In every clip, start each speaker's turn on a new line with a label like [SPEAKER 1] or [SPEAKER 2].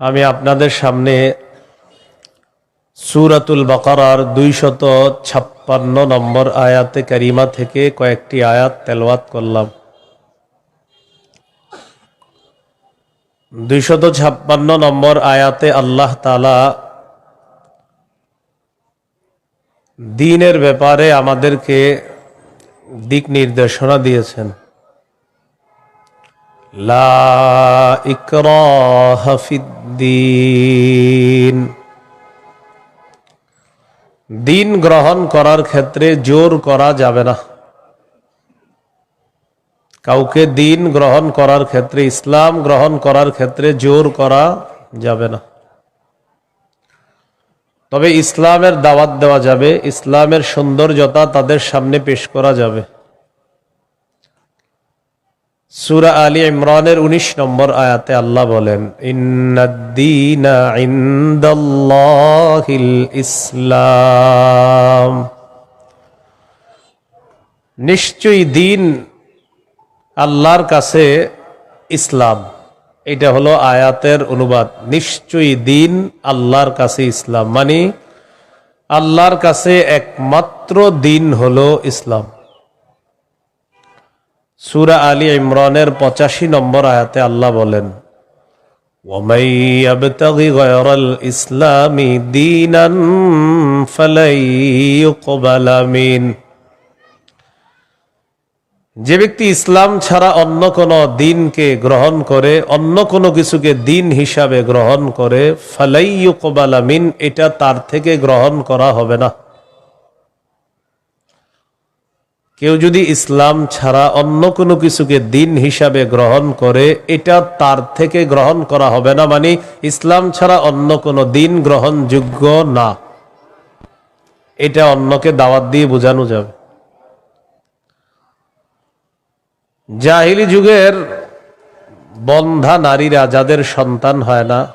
[SPEAKER 1] আমি আপনাদের সামনে সূরাতুল বাকারার 256 নম্বর আয়াতে কারিমা থেকে কয়েকটি আয়াত তেলাওয়াত করলাম। 256 নম্বর আয়াতে আল্লাহ তাআলা দ্বীনের ব্যাপারে আমাদেরকে দিক নির্দেশনা দিয়েছেন। লা ইকরাহা ফিদ্দীন, দিন গ্রহণ করার ক্ষেত্রে জোর করা যাবে না। কাউকে দিন গ্রহণ করার ক্ষেত্রে, ইসলাম গ্রহণ করার ক্ষেত্রে জোর করা যাবে না। তবে ইসলামের দাওয়াত দেওয়া যাবে, ইসলামের সৌন্দর্যতা তাদের সামনে পেশ করা যাবে। সূরা আলী ইমরানের 19 নম্বর আয়াতে আল্লাহ বলেন, ইন্নাদ-দীনা ইনদাল্লাহিল ইসলাম, নিশ্চয়ই দিন আল্লাহর কাছে ইসলাম। এটা হলো আয়াতের অনুবাদ। নিশ্চয়ই দিন আল্লাহর কাছে ইসলাম, মানে আল্লাহর কাছে একমাত্র দিন হলো ইসলাম। সূরা আলী ইমরানের 85 নম্বর আয়াতে আল্লাহ বলেন, ওয়ামান ইয়াবতাগি গায়রাল ইসলামি দীনান ফালাই ইউকবালা মিন, যে ব্যক্তি ইসলাম ছাড়া অন্য কোনো দিনকে গ্রহণ করে, অন্য কোনো কিছুকে দিন হিসাবে গ্রহণ করে, ফালাই ইউকবালা মিন, এটা তার থেকে গ্রহণ করা হবে না। কেউ যদি ইসলাম ছাড়া অন্য কোনো কিছুকে দিন হিসাবে গ্রহণ করে, এটা তার থেকে গ্রহণ করা হবে না, মানে ইসলাম ছাড়া অন্য কোনো দিন গ্রহণযোগ্য না। এটা অন্যকে দাওয়াত দিয়ে বোঝানো যাবে। জাহিলি যুগের বন্ধা নারীরা, যাদের সন্তান হয় না,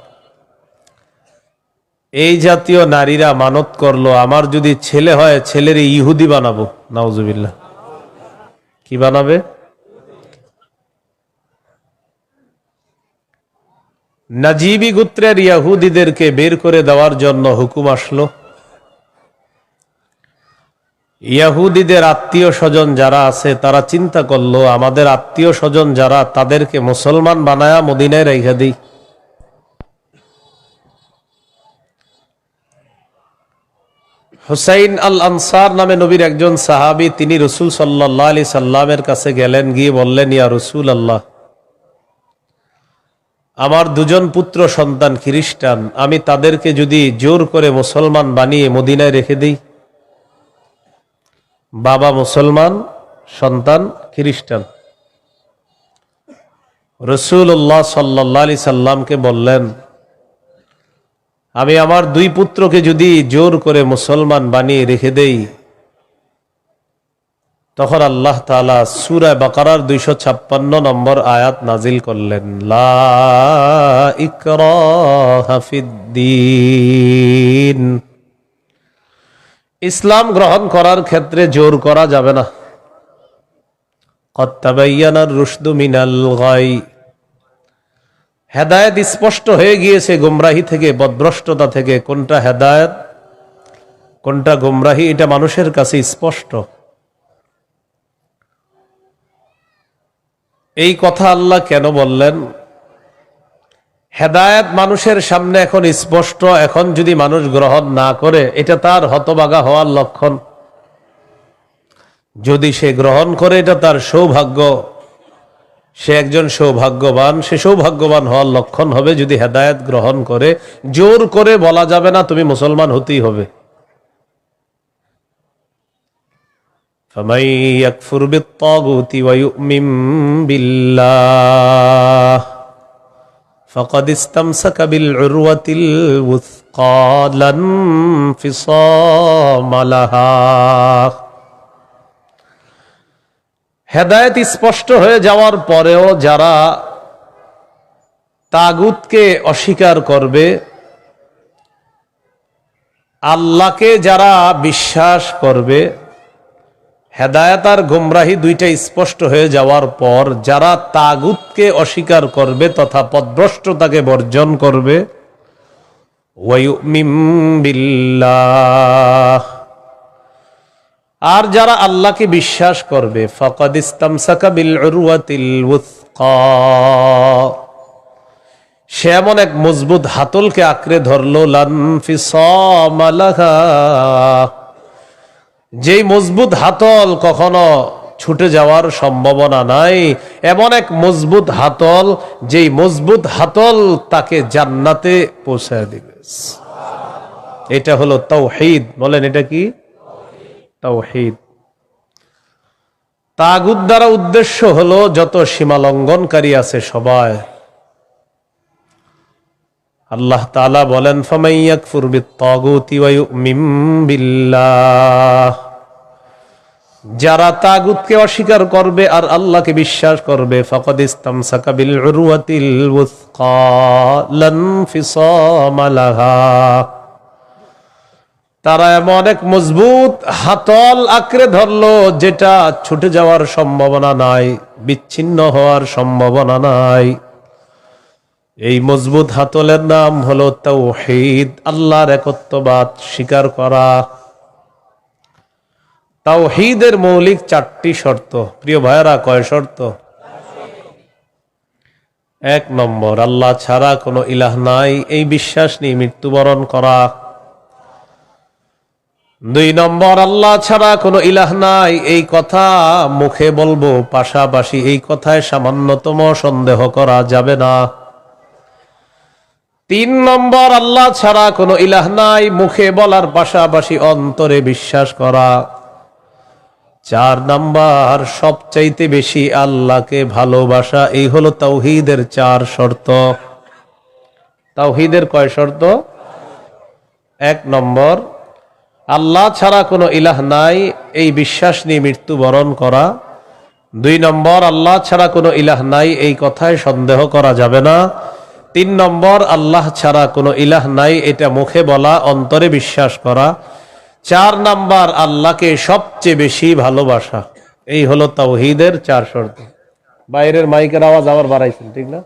[SPEAKER 1] এই জাতীয় নারীরা মানত করলো, আমার যদি ছেলে হয় ছেলের ইহুদি বানাবো। নাউজুবিল্লাহ। কি বানাবে? নাজিবি গোত্রের ইহুদিদেরকে বের করে দেওয়ার জন্য হুকুম আসলো। ইহুদিদের আত্মীয় স্বজন যারা আছে তারা চিন্তা করলো, আমাদের আত্মীয় স্বজন যারা, তাদেরকে মুসলমান বানায়া মদিনায় রেখে দিই। হুসাইন আল আনসার নামে নবীর একজন সাহাবী, তিনি রাসূল সাল্লাল্লাহু আলাইহি সাল্লামের কাছে গেলেন, গিয়ে বললেন, ইয়া রাসূলুল্লাহ, আমার দুজন পুত্র সন্তান খ্রিস্টান, আমি তাদেরকে যদি জোর করে মুসলমান বানিয়ে মদিনায় রেখে দিই। বাবা মুসলমান, সন্তান খ্রিস্টান। রাসূলুল্লাহ সাল্লাল্লাহু আলাইহি সাল্লামকে বললেন, আমি আমার দুই পুত্রকে যদি জোর করে মুসলমান বানিয়ে রেখে দেই, তখন আল্লাহ তাআলা সূরা বাকারার 256 নম্বর আয়াত নাজিল করলেন, লা ইকরাহা ফিদ্দীন, ইসলাম গ্রহণ করার ক্ষেত্রে জোর করা যাবে না। ক্বাদ তাবায়্যানার রুশদু মিনাল গাই, হেদায়েত স্পষ্ট হয়ে গিয়েছে গোমরাহি থেকে, পথভ্রষ্টতা থেকে। কোনটা হেদায়েত, কোনটা গোমরাহি, এটা মানুষের কাছে স্পষ্ট। এই কথা আল্লাহ কেন বললেন? হেদায়েত মানুষের সামনে এখন স্পষ্ট, এখন যদি মানুষ গ্রহণ না করে, এটা তার হতভাগা হওয়ার লক্ষণ। যদি সে গ্রহণ করে, এটা তার সৌভাগ্য, সে একজন সৌভাগ্যবান, সে সৌভাগ্যবান হওয়ার লক্ষণ হবে যদি হেদায়েত গ্রহণ করে। জোর করে বলা যাবে না তুমি মুসলমান হতেই হবে। ফামান ইয়াকফুর বিত-তাগুতি ওয়া ইউমিন বিল্লাহ ফাকাদ ইসতামসাকা বিল উরওয়াতিল ওয়াসকা লা ইনফিসামা লাহা। হেদায়েত স্পষ্ট হয়ে যাওয়ার পরেও যারা তাগুতকে অস্বীকার করবে, আল্লাহকে যারা বিশ্বাস করবে, হেদায়েত আর গোমরাহি দুইটা স্পষ্ট হয়ে যাওয়ার পর যারা তাগুতকে অস্বীকার করবে তথা পথভ্রষ্টতাকে বর্জন করবে, ওয়ায়ুমিন বিল্লাহ, আর যারা আল্লাহকে বিশ্বাস করবে, ফাকাদ ইসতামসাকা বিল উরওয়াতিল ওয়াসকা, সে এমন এক মজবুত হাতলকে আঁকড়ে ধরলো, লান ফিসামা লাহা, যেই মজবুত হাতল কখনো ছুটে যাওয়ার সম্ভাবনা নাই, এমন এক মজবুত হাতল, যেই মজবুত হাতল তাকে জান্নাতে পৌঁছায় দিবে। এটা হলো তাওহীদ। বলেন এটা কি? তাওহীদ। তাগুত দ্বারা উদ্দেশ্য হলো যত সীমালঙ্ঘনকারী আছে সবাই। আল্লাহ তাআলা বলেন, ফামান ইয়াকফুর বিত-তাগুতি ওয়া ইউমিন বিল্লাহ, যারা তাগুতকে অস্বীকার করবে আর আল্লাহকে বিশ্বাস করবে, ফাকাদ ইসতামসাকা বিল উরওয়াতিল ওয়াসকা লান ফিসামা লাহা, তারা এমন এক মজবুত হাতল আঁকড়ে ধরলো যেটা ছুটে যাওয়ার সম্ভাবনা নাই, বিচ্ছিন্ন হওয়ার সম্ভাবনা নাই। এই মজবুত হাতলের নাম হলো তাওহীদ, আল্লাহর একত্ববাদ স্বীকার করা। তাওহীদের মৌলিক 4টি শর্ত। প্রিয় ভাইরা, কয় শর্ত? 1 নম্বর, আল্লাহ ছাড়া কোনো ইলাহ নাই, এই বিশ্বাস নিয়ে মৃত্যুবরণ করা। 2 নম্বর, আল্লাহ ছাড়া কোনো ইলাহ নাই এই কথা মুখে বলবো, পাশাপাশি এই কথায় সামান্যতম সন্দেহ করা যাবে না। 3 নম্বর, আল্লাহ ছাড়া কোনো ইলাহ নাই মুখে বলার পাশাপাশি অন্তরে বিশ্বাস করা। 4 নম্বর, সবচাইতে বেশি আল্লাহকে ভালোবাসা। এই হলো তাওহীদের 4 শর্ত। তাওহীদের কয় শর্ত? 1 নম্বর, আল্লাহ ছাড়া কোনো ইলাহ নাই এই বিশ্বাস নিয়ে মৃত্যুবরণ করা। 2 নম্বর, আল্লাহ ছাড়া কোনো ইলাহ নাই এই কথায় সন্দেহ করা যাবে না। 3 নম্বর, আল্লাহ ছাড়া কোনো ইলাহ নাই এটা মুখে বলা, অন্তরে বিশ্বাস করা। 4 নম্বর, আল্লাহকে সবচেয়ে বেশি ভালোবাসা। এই হলো তাওহীদের 4 শর্ত। বাইরের মাইকের আওয়াজ আবার বাড়াইছেন, ঠিক না?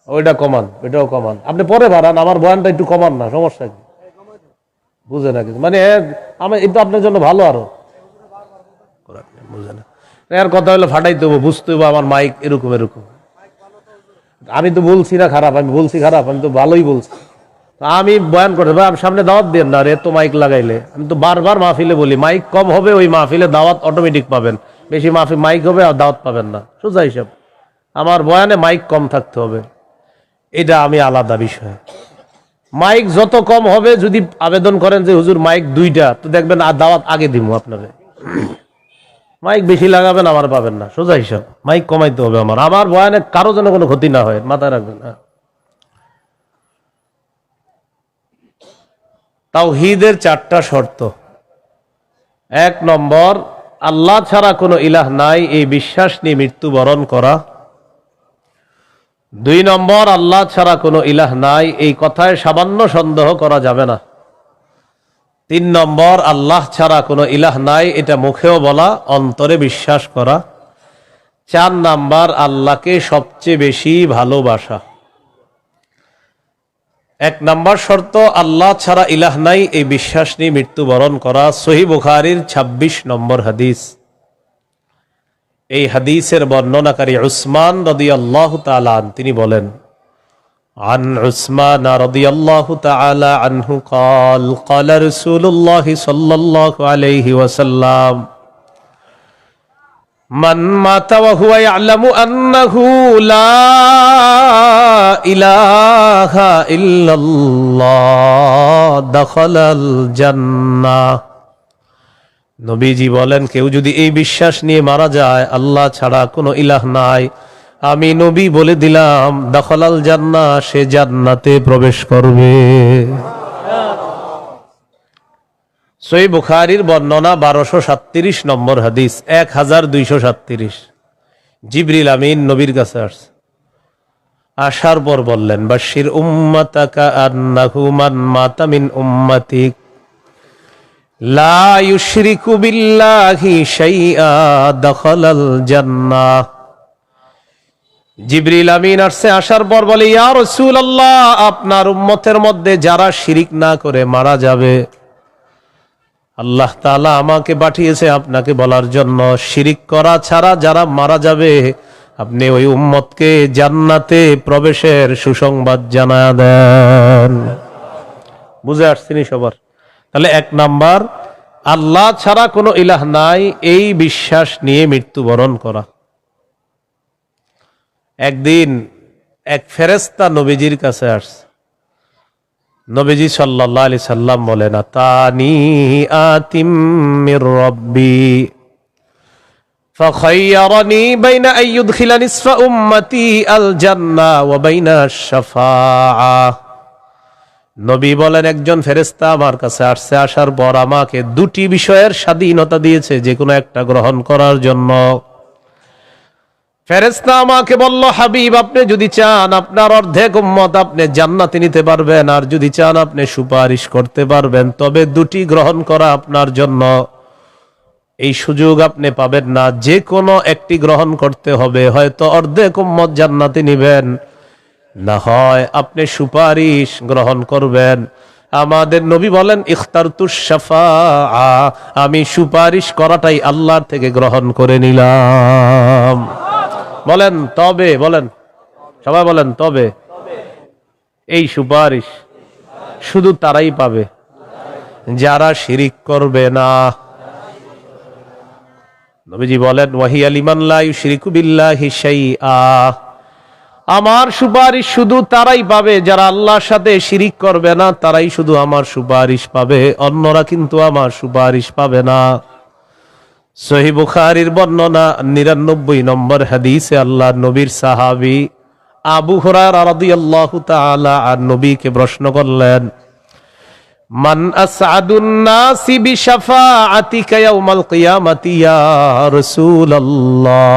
[SPEAKER 1] ওইটা কমান, ওইটাও কমান। আপনি পরে বাড়ান, আমার বয়ানটা একটু কমান না, সমস্যা কি? বুঝে না কিছু, মানে আমি এটা আপনার জন্য ভালো। আরো বুঝে না, এর কথা হলো ফাটাইতে হবো, বুঝতে হবো আমার মাইক এরকম এরকম। আমি তো বলছি না খারাপ, আমি বলছি খারাপ? আমি তো ভালোই বলছি। আমি বয়ান করতে ভাই, সামনে দাওয়াত দেন না রে, তো মাইক লাগাইলে। আমি তো বারবার মাহফিলে বলি, মাইক কম হবে ওই মাহফিলে দাওয়াত অটোমেটিক পাবেন, বেশি মাহফিল মাইক হবে আর দাওয়াত পাবেন না, সোজা হিসাব। আমার বয়ানে মাইক কম থাকতে হবে, এটা আমি আলাদা বিষয়। মাইক যত কম হবে, যদি আবেদন করেন যে হুজুর মাইক 2টা, তো দেখবেন আর দাওয়াত আগে দিব আপনারে। মাইক বেশি লাগাবেন, আমার পাবেন না, সোজা হিসাব। মাইক কমাইতে হবে আমার, আমার বয়ানে কারো যেন কোনো ক্ষতি না হয়, মাথায় রাখবেন। তাওহীদের 4টা শর্ত। 1 নম্বর, আল্লাহ ছাড়া কোনো ইলাহ নাই এই বিশ্বাস নিয়ে মৃত্যুবরণ করা। 2 নম্বর, আল্লাহ ছাড়া কোনো ইলাহ নাই এই কথায় সামান্য সন্দেহ করা যাবে না। 3 নম্বর, আল্লাহ ছাড়া কোনো ইলাহ নাই এটা মুখেও বলা, অন্তরে বিশ্বাস করা। 4 নম্বর, আল্লাহকে সবচেয়ে বেশি ভালোবাসা। 1 নম্বর শর্ত, আল্লাহ ছাড়া ইলাহ নাই এই বিশ্বাস নিয়ে মৃত্যুবরণ করা। সহিহ বুখারীর 26 নম্বর হাদিস। এই হাদিসের বর্ণনাকারী উসমান রাদিয়াল্লাহু তাআলা আন, তিনি বলেন, আন উসমান রাদিয়াল্লাহু তাআলা আনহু قال قال رسول الله صلى الله عليه وسلم من مات وهو يعلم أنه لا إله إلا الله دخل الجنة। নবীজি বলেন, কেউ যদি এই বিশ্বাস নিয়ে মারা যায় আল্লাহ ছাড়া কোনো ইলাহ নাই, আমি নবী বলে দিলাম দখলাল জান্নাহ, সে জান্নাতে প্রবেশ করবে। সহিহ বুখারীর বর্ণনা 1237 নম্বর হাদিস, 1237। জিবরিল আমিন নবীর কাছে আসছে, আসার পর বললেন, বাশির উম্মাতাকা আন্নাহু মান মাতা মিন উম্মাতিক লা ইউশরিকু বিল্লাহি শাইআ দাখালাল জান্নাহ। জিবরিল আমিন আসার পর বলে, ইয়া রাসূলুল্লাহ, আপনার উম্মতের মধ্যে যারা শিরিক না করে মারা যাবে, আল্লাহ তাআলা আমাকে পাঠিয়েছে আপনাকে বলার জন্য, শিরিক করা ছাড়া যারা মারা যাবে আপনি ওই উম্মতকে জান্নাতে প্রবেশের সুসংবাদ জানায়া দেন। বুঝে আসছেনি সবার? তাহলে 1 নাম্বার, আল্লাহ ছাড়া কোনো ইলাহ নাই এই বিশ্বাস নিয়ে মৃত্যুবরণ করা। একদিন এক ফেরেশতা নবীজির কাছে আসছে। নবীজি সাল্লাল্লাহু আলাইহি সাল্লাম বলেন, আতানি আতিম মির রাব্বি ফাখায়্যারানি বাইনা আন ইউদখিলা নিসফা উম্মতি আল জান্নাহ ওয়া বাইনা আশ-শাফাআহ। নবী বলেন, একজন ফেরেশতা আমার কাছে আসছে, আসার পর আমাকে 2টি বিষয়ের স্বাধীনতা দিয়েছে যে কোনো একটা গ্রহণ করার জন্য। ফেরেশতা আমাকে বলল, হাবিব, আপনি যদি চান আপনার অর্ধেক উম্মত আপনি জান্নাতে নিতে পারবেন, আর যদি চান আপনি সুপারিশ করতে পারবেন, তবে 2টি গ্রহণ করা আপনার জন্য। এই সুযোগ আপনি পাবেন না, যে কোনো একটি গ্রহণ করতে হবে। হয়তো অর্ধেক উম্মত জান্নাতে নিবেন, না হয় আপনি সুপারিশ গ্রহণ করবেন। আমাদের নবী বলেন, ইখতারতুশ শাফাআ, আমি সুপারিশ করাটাই আল্লাহর থেকে গ্রহণ করে নিলাম। বলেন তবে, বলেন সবাই বলেন তবে। এই সুপারিশ শুধু তারাই পাবে যারা শিরিক করবে না। নবীজি বলেন, ওয়াহিয়া লিমান লা ইউশরিকু বিল্লাহি শাইআ, আমার সুপারিশ শুধু তারাই পাবে যারা আল্লাহর সাথে শিরিক করবে না, তারাই শুধু আমার সুপারিশ পাবে, অন্যরা কিন্তু আমার সুপারিশ পাবে না। সহিহ বুখারীর বর্ণনা 99 নম্বর হাদিসে আল্লাহর নবীর সাহাবী আবু হুরায়রা রাদিয়াল্লাহু তাআলা আর নবীকে প্রশ্ন করলেন, মান আসআদুন নাসি বিশাফাআতিকা ইয়াউমাল কিয়ামাতি ইয়া রাসূলুল্লাহ।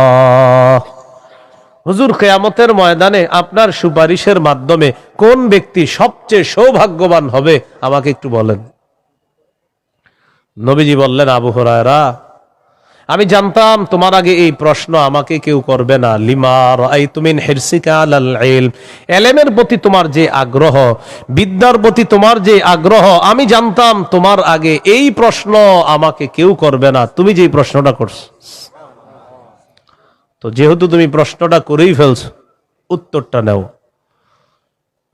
[SPEAKER 1] হুজুর, কিয়ামতের ময়দানে আপনার সুপারিশের মাধ্যমে কোন ব্যক্তি সবচেয়ে সৌভাগ্যবান হবে আমাকে একটু বলেন। নবীজি বললেন, আবু হুরায়রা, আমি জানতাম তোমার আগে এই প্রশ্ন আমাকে কেউ করবে না। লিমা রাআইতু মিন হিরসিকা আলাল ইলম, ইলমের প্রতি তোমার যে আগ্রহ, বিদ্যার প্রতি তোমার যে আগ্রহ, আমি জানতাম তোমার আগে এই প্রশ্ন আমাকে কেউ করবে না, তুমি যে প্রশ্নটা করছো। তো যেহেতু তুমি প্রশ্নটা করেই ফেলছো, উত্তরটা নাও।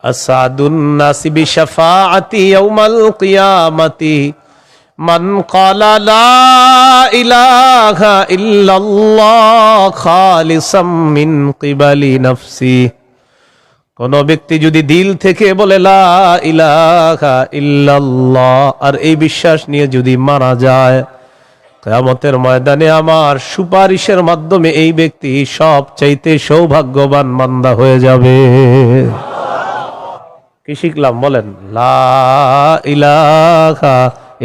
[SPEAKER 1] আসাদুন নাসি বিশাফাআতি ইয়াউমাল কিয়ামাতি মান ক্বালা লা ইলাহা ইল্লাল্লাহ খালিসাম মিন কিবালি নাফসি। কোন ব্যক্তি যদি দিল থেকে বলে লা ইলাহা ইল্লাল্লাহ, আর এই বিশ্বাস নিয়ে যদি মারা যায়, কিয়ামতের ময়দানে আমার সুপারিশের মাধ্যমে এই ব্যক্তি সবচাইতে সৌভাগ্যবান বান্দা হয়ে যাবে। কি শিখলাম বলেন? লা ইলাহা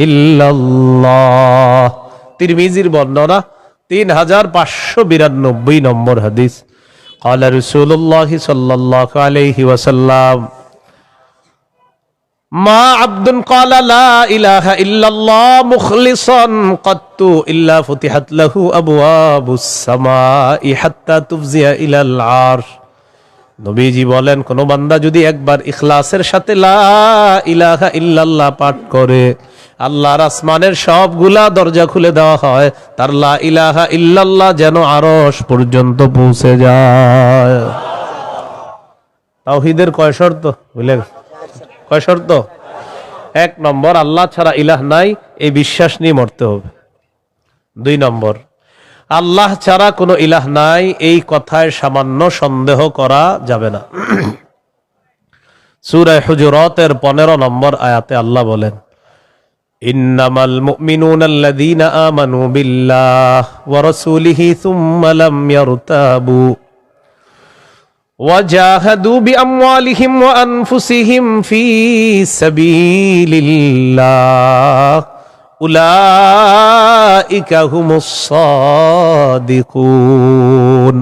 [SPEAKER 1] ইল্লাল্লাহ। তিরমিজির বর্ণনা 3592 নম্বর হাদিস। ক্বালা রাসূলুল্লাহ সাল্লাল্লাহু আলাইহি ওয়াসাল্লাম, মা আবদুন ক্বালা লা ইলাহা ইল্লাল্লাহ মুখলিসান কাত্তু ইল্লা ফুতিহাত লাহু আবওয়াবুস সামাই হাত্তা তুফজিয়া ইলাল আরশ। নবীজি বলেন, কোন বান্দা যদি একবার ইখলাসের সাথে লা ইলাহা ইল্লাল্লাহ পাঠ করে, আল্লাহর আসমানের সবগুলা দরজা খুলে দেওয়া হয়, তার লা ইলাহা ইল্লাল্লাহ যেন আরশ পর্যন্ত পৌঁছে যায়। তাওহীদের কয় শর্ত বুঝলে? কয় শর্ত? 1 নম্বর, আল্লাহ ছাড়া ইলাহ নাই এই বিশ্বাস নিয়ে মরতে হবে। 2 নম্বর, আল্লাহ ছাড়া কোনো ইলাহ নাই এই কথায় সামান্য সন্দেহ করা যাবে না। সূরা হুজুরাতের 15 নম্বর আয়াতে আল্লাহ বলেন, ইন্নামাল মুমিনুনাল্লাযীনা আমানু বিল্লাহি ওয়া রাসূলিহি সুম্মা লাম ইয়ারতাবু ওয়া জাহাদু বিআমওয়ালিহিম ওয়া আনফুসিহিম ফী সাবিলিল্লাহ উলাইকা হুমুস সাদিকুন।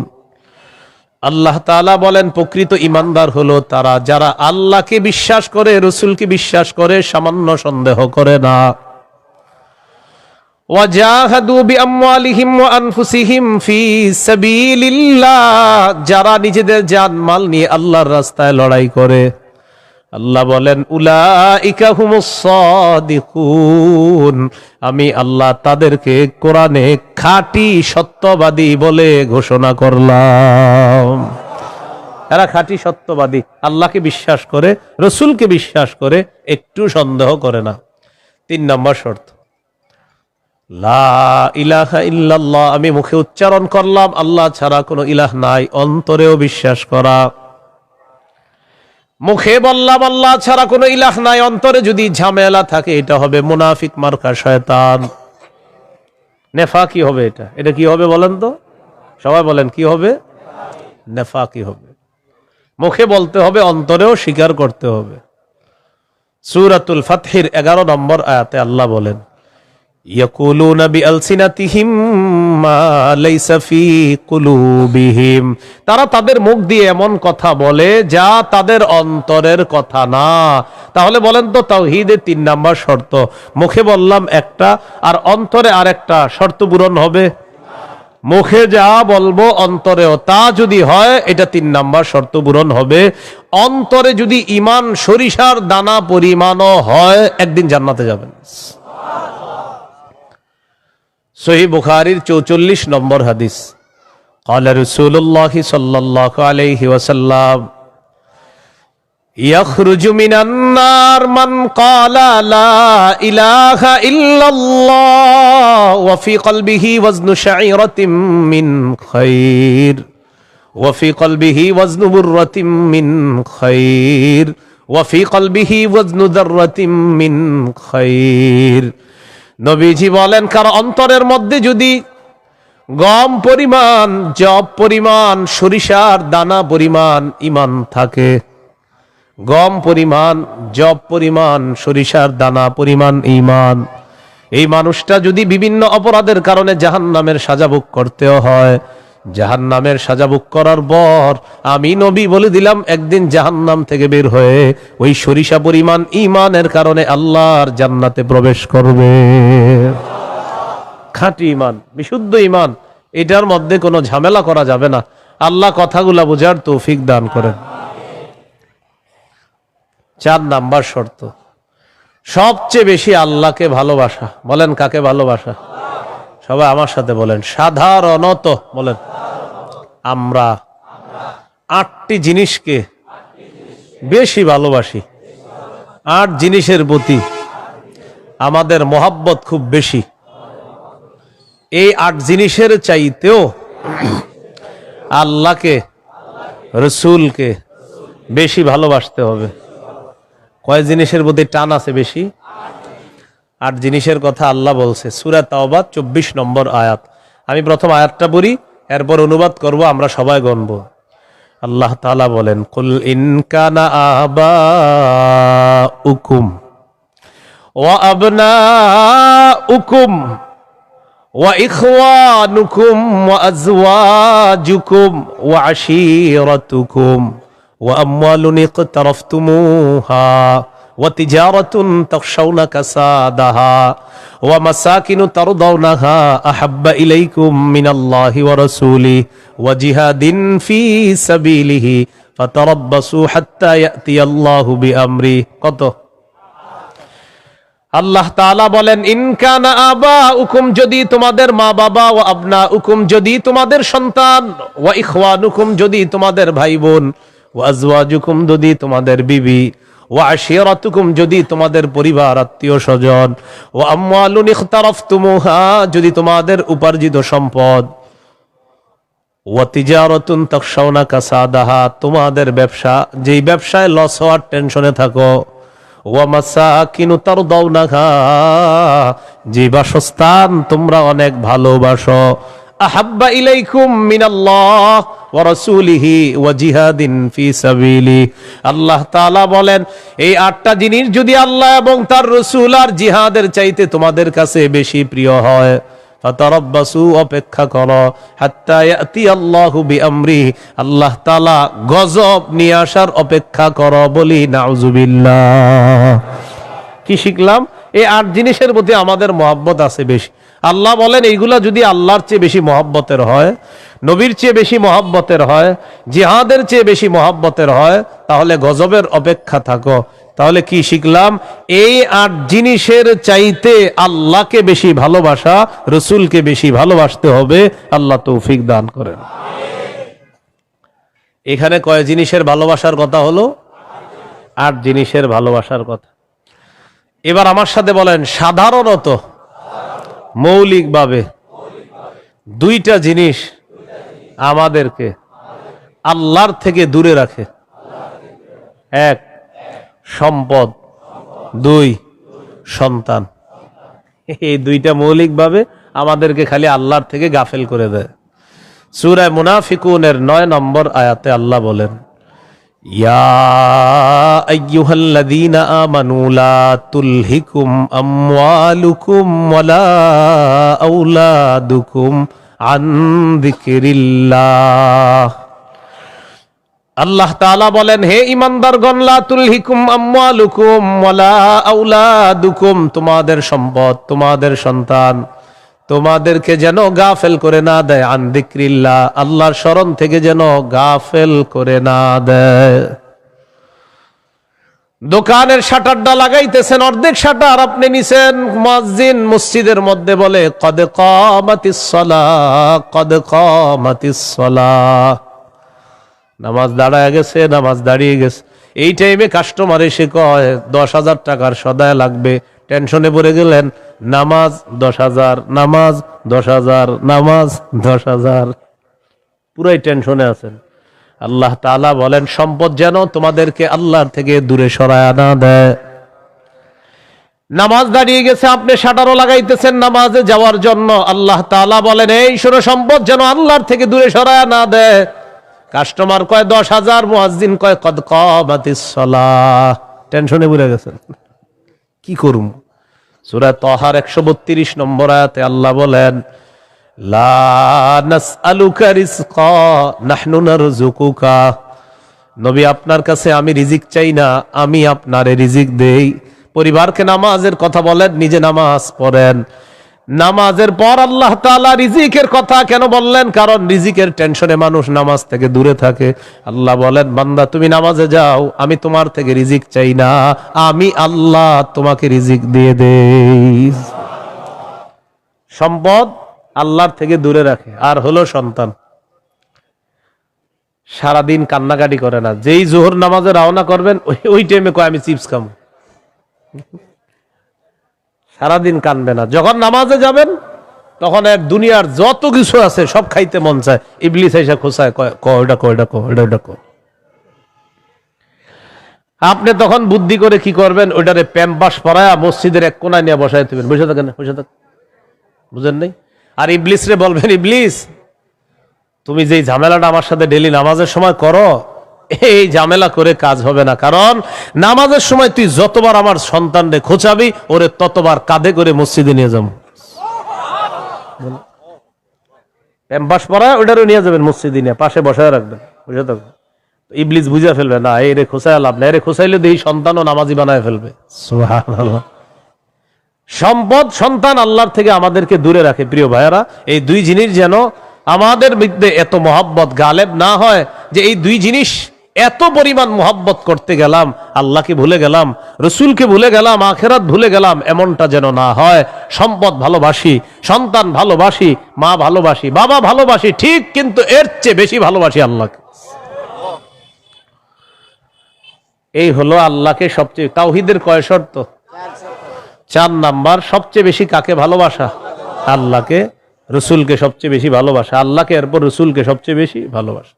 [SPEAKER 1] আল্লাহ তাআলা বলেন, প্রকৃত ঈমানদার হলো তারা যারা আল্লাহকে বিশ্বাস করে, রাসূলকে বিশ্বাস করে, সামান্য সন্দেহ করে না। ওয়াজাহাদু বিআমওয়ালিহিম ওয়া আনফুসিহিম ফি সাবিলিল্লাহ, যারা নিজেদের জানমাল নিয়ে আল্লাহর রাস্তায় লড়াই করে, আল্লাহ বলেন উলাইকা হুমুস সাদিকুন, আমি আল্লাহ তাদেরকে কোরআনে খাঁটি সত্যবাদী বলে ঘোষণা করলাম। এরা খাঁটি সত্যবাদী, আল্লাহকে বিশ্বাস করে, রসুলকে বিশ্বাস করে, একটু সন্দেহ করে না। 3 নম্বর শর্ত, লা ইলাহা ইল্লাল্লাহ, আমি মুখে উচ্চারণ করলাম আল্লাহ ছাড়া কোনো ইলাহ নাই, অন্তরেও বিশ্বাস করা। মুখে বললাম আল্লাহ ছাড়া কোনো ইলাহ নাই, অন্তরে যদি ঝামেলা থাকে এটা হবে মুনাফিক মার্কা শয়তান, নেফাকি হবে। এটা কি হবে বলেন তো, সবাই বলেন কি হবে? নেফাকি হবে। মুখে বলতে হবে, অন্তরেও স্বীকার করতে হবে। সূরাতুল ফাতহির 11 নম্বর আয়াতে আল্লাহ বলেন ইয়াকুলুনা বিআলসিনাতিহিম মা লাইসা ফি কুলুবিহিম, তারা তাদের মুখ দিয়ে এমন কথা বলে যা তাদের অন্তরের কথা না। তাহলে বলেন তো তাওহীদের 3 নম্বর শর্ত, মুখে বললাম একটা আর অন্তরে আরেকটা, শর্ত পূরণ হবে? মুখে যা বলবো অন্তরেও তা যদি হয়, এটা 3 নম্বর শর্ত পূরণ হবে। অন্তরে যদি ঈমান সরিষার দানা পরিমাণও হয়, একদিন জান্নাতে যাবেন। সহিহ বুখারীর 44 নম্বর হাদিস, ক্বালা রাসূলুল্লাহ সাল্লাল্লাহু আলাইহি ওয়াসাল্লাম ইয়াখরুজু মিনান নার মান ক্বালা লা ইলাহা ইল্লাল্লাহ ওয়া ফি কলবিহি ওয়াজনু শাঈরাতিন মিন খায়র ওয়া ফি কলবিহি ওয়াজনু বুররাতিন মিন খায়র ওয়া ফি কলবিহি ওয়াজনু যাররাতিন মিন খায়র। নবীজি বলেন, কার অন্তরের মধ্যে যদি গম পরিমাণ, জব পরিমাণ, সরিষার দানা পরিমাণ ঈমান থাকে, গম পরিমাণ, জব পরিমাণ, সরিষার দানা পরিমাণ ঈমান, এই মানুষটা যদি বিভিন্ন অপরাধের কারণে জাহান্নামের সাজা ভোগ করতেও হয়, জাহান্নামের সাজা ভোগ করার পর আমি নবী বলে দিলাম একদিন জাহান্নাম থেকে বের হয়ে ওই সরিষা পরিমাণ ঈমানের কারণে আল্লাহর জান্নাতে প্রবেশ করবে। খাঁটি ঈমান, বিশুদ্ধ ঈমান, এটার মধ্যে কোনো ঝামেলা করা যাবে না। আল্লাহ কথাগুলা বোঝার তৌফিক দান করেন। 4 নাম্বার শর্ত, সবচেয়ে বেশি আল্লাহকে ভালোবাসা। বলেন কাকে ভালোবাসা? সবাই আমার সাথে বলেন সাধারণত। বলেন আমরা 8টি জিনিসকে বেশি ভালোবাসি। 8 জিনিসের প্রতি আমাদের মহব্বত খুব বেশি। এই 8 জিনিসের চাইতেও আল্লাহকে, রসুলকে বেশি ভালোবাসতে হবে। কয় জিনিসের প্রতি টান আছে বেশি? 8 জিনিসের কথা আল্লাহ বলছে সূরা তাওবা 24 নম্বর আয়াত। আমি প্রথম আয়াতটা পড়ি, এরপর অনুবাদ করব, আমরা সবাই গণব। আল্লাহ তাআলা বলেন, কুল ইন কানা আবাউকুম ওয়া আবনাউকুম ওয়া ইখওয়ানুকুম ওয়া আজওয়াজুকুম ওয়া আশীরাতুকুম ওয়া আমওয়ালুন ইকতারাফতুমুহা وتجارة تخشون كسادها ومساكن ترضونها أحب إليكم من الله ورسوله وجهاد في سبيله فتربصوا حتى يأتي الله بأمره। কত? আল্লাহ তাআলা বলেন, ইন কানা আবাউকুম, যদি তোমাদের মা বাবা, ওয়া আবনাউকুম, যদি তোমাদের সন্তান, ওয়া ইখওয়ানুকুম, যদি তোমাদের ভাই বোন, ওয়া আজওয়াজুকুম, যদি তোমাদের বিবি, ওয়া আশীরাতুকুম, যদি তোমাদের পরিবার আত্মীয় স্বজন, ওয়া আমওয়ালুন ইখতারাফতুমুহা, যদি তোমাদের উপার্জিত সম্পদ, ওয়া তিজারাতুন তাখশাউনা কাসাদাহা, তোমাদের ব্যবসা, যেই ব্যবসায় লস হওয়ার টেনশনে থাকো, ওয়া মাসাকিনু তারদাউনাহা, যে বাসস্থান তোমরা অনেক ভালোবাসো, আহাব্বা ইলাইকুম মিনাল্লাহ ওয়া রাসূলিহি ওয়া জিহাদিন ফি সাবিলি। আল্লাহ তাআলা বলেন, এই 8টা জিনিস যদি আল্লাহ এবং তার রাসূল আর জিহাদের চাইতে তোমাদের কাছে বেশি প্রিয় হয়, ফাতারাব্বাসু, অপেক্ষা করো, হাত্তা ইয়াতি আল্লাহু বিআমরি, আল্লাহ তাআলা গজব নিয়ে আসার অপেক্ষা করো। বলি নাউজুবিল্লাহ। কি শিখলাম? এই 8 জিনিসের প্রতি আমাদের মহব্বত আছে বেশি। আল্লাহ বলেন এইগুলা যদি আল্লাহর চেয়ে বেশি মহব্বতের হয়, নবীর চেয়ে বেশি মহব্বতের হয়, জিহাদের চেয়ে বেশি মহব্বতের হয়, তাহলে গজবের অপেক্ষা থাকো। তাহলে কি শিখলাম? এই 8 জিনিসের চাইতে আল্লাহকে বেশি ভালোবাসা, রসুলকে বেশি ভালোবাসতে হবে। আল্লাহ তৌফিক দান করেন। এখানে কয় জিনিসের ভালোবাসার কথা হলো? 8 জিনিসের ভালোবাসার কথা। এবার আমার সাথে বলেন, সাধারণত মৌলিকভাবে 2টা জিনিস আমাদেরকে আল্লাহর থেকে দূরে রাখে। 1 সম্পদ, 2 সন্তান। এই 2টা মৌলিকভাবে আমাদেরকে খালি আল্লাহর থেকে গাফেল করে দেয়। সূরা মুনাফিকুনের 9 নম্বর আয়াতে আল্লাহ বলেন, ইয়া আইয়ুহাল্লাযীনা আমানু লা তুলহিকুম আমওয়ালুকুম ওয়ালা আওলাদুকুম আন যিকরিল্লাহ। আল্লাহ তাআলা বলেন, হে ঈমানদারগণ, লা তুলহিকুম আমওয়ালুকুম ওয়ালা আওলাদুকুম, তোমাদের সম্পদ, তোমাদের সন্তান তোমাদেরকে যেন গাফেল করে না দেয়, আন যিকরিল্লাহ, আল্লাহর স্মরণ থেকে যেন গাফেল করে না দেয়। দোকানের শাটারটা লাগাইতেছেন, অর্ধেক শাটার আপনি নিছেন, মুয়াজ্জিন মসজিদের মধ্যে বলে কদ কামাতিস সালাহ, কদ কামাতিস সালাহ, নামাজ দাঁড়ায় গেছে, নামাজ দাঁড়িয়ে গেছে। এই টাইমে কাস্টমার এসে কয় 10,000 টাকার সদায় লাগবে, টেনশনে পড়ে গেলেন, নামাজ 10,000, নামাজ 10,000, নামাজ 10,000, পুরাই টেনশনে আছেন। আল্লাহ তাআলা বলেন, সম্পদ যেন তোমাদেরকে আল্লাহর থেকে দূরে সরায় না দেয়। নামাজ দাঁড়িয়ে গেছে, আপনি শাটারও লাগাইতেছেন নামাজে যাওয়ার জন্য, আল্লাহ তাআলা বলেন, এই শোনো, সম্পদ যেন আল্লাহর থেকে দূরে সরায় না দেয়। কাস্টমার কয় 10,000, মুয়াজ্জিন কয় কদ কামাতিস সালাহ, টেনশনে পড়ে গেছেন, কি করুম? সূরা তাহার 132 নম্বর আয়াতে আল্লাহ বলেন, লা নাসআলুকা রিজকা নাহনু নারযুকুকা, নবী আপনার কাছে আমি রিজিক চাই না, আমি আপনারে রিজিক দেই। পরিবারকে নামাজের কথা বলেন, নিজে নামাজ পড়েন। নামাজের পর আল্লাহ তাআলা রিজিকের কথা কেন বললেন? কারণ রিজিকের টেনশনে মানুষ নামাজ থেকে দূরে থাকে। আল্লাহ বলেন, বান্দা তুমি নামাজে যাও, আমি তোমার থেকে রিজিক চাই না, আমি আল্লাহ তোমাকে রিজিক দিয়ে দেই। সম্পদ আল্লাহর থেকে দূরে রাখে। আর হলো সন্তান, সারাদিন কান্নাকাটি করে না, যেই জোহর নামাজে রওনা করবেন ওই টাইমে কয় আমি চিপস খাবো, সারাদিন কানবে না। যখন নামাজে যাবেন তখন এক দুনিয়ার যত কিছু আছে সব খাইতে মন চায়, ইবলিস এসে খোঁচায়, ওটা কো, এটা কো, এটা কো। আপনি তখন বুদ্ধি করে কি করবেন? ওইটারে প্যাম্পাস পরায়া মসজিদের এক কোনায় নিয়ে বসাই দেবেন, বসে থাকেন, বসে থাক, বুঝেন নাই? আর ইবলিস রে বলবেন, ইবলিস তুমি যেই ঝামেলাটা আমার সাথে ডেলি নামাজের সময় করো, এই ঝামেলা করে কাজ হবে না। কারণ নামাজের সময় তুই যতবার আমার সন্তানরে খোঁচাবি, ওরে ততবার কাঁধে করে মসজিদে নিয়ে যাবো। প্যাম্পাস পরা ওইটারও নিয়ে যাবেন মসজিদে, নিয়ে পাশে বসায় রাখবেন, বুঝে থাকবেন। ইবলিস বুঝা ফেলবে না, এরে খোঁচায় লাভ না, এরে খোঁচাইলে দেখি সন্তানও নামাজি বানায় ফেলবে। সুবহানাল্লাহ। সম্পদ, সন্তান আল্লাহর থেকে আমাদেরকে দূরে রাখে। প্রিয় ভাইয়েরা, এই 2 জিনিস যেন আমাদের মধ্যে এত মহব্বত গালেব না হয় যে এই 2 জিনিস এত পরিমাণ মহব্বত করতে গেলাম, আল্লাহকে ভুলে গেলাম, রসুলকে ভুলে গেলাম, আখেরাত ভুলে গেলাম, এমনটা যেন না হয়। সম্পদ ভালোবাসি, সন্তান ভালোবাসি, মা ভালোবাসি, বাবা ভালোবাসি, ঠিক, কিন্তু এর চেয়ে বেশি ভালোবাসি আল্লাহকে। এই হলো আল্লাহকে সবচেয়ে, তাওহীদের কয় শর্ত? 4 নাম্বার। সবচেয়ে বেশি কাকে ভালোবাসা? আল্লাহকে, রসুলকে সবচেয়ে বেশি ভালোবাসা, আল্লাহকে, এরপর রসুলকে সবচেয়ে বেশি ভালোবাসা।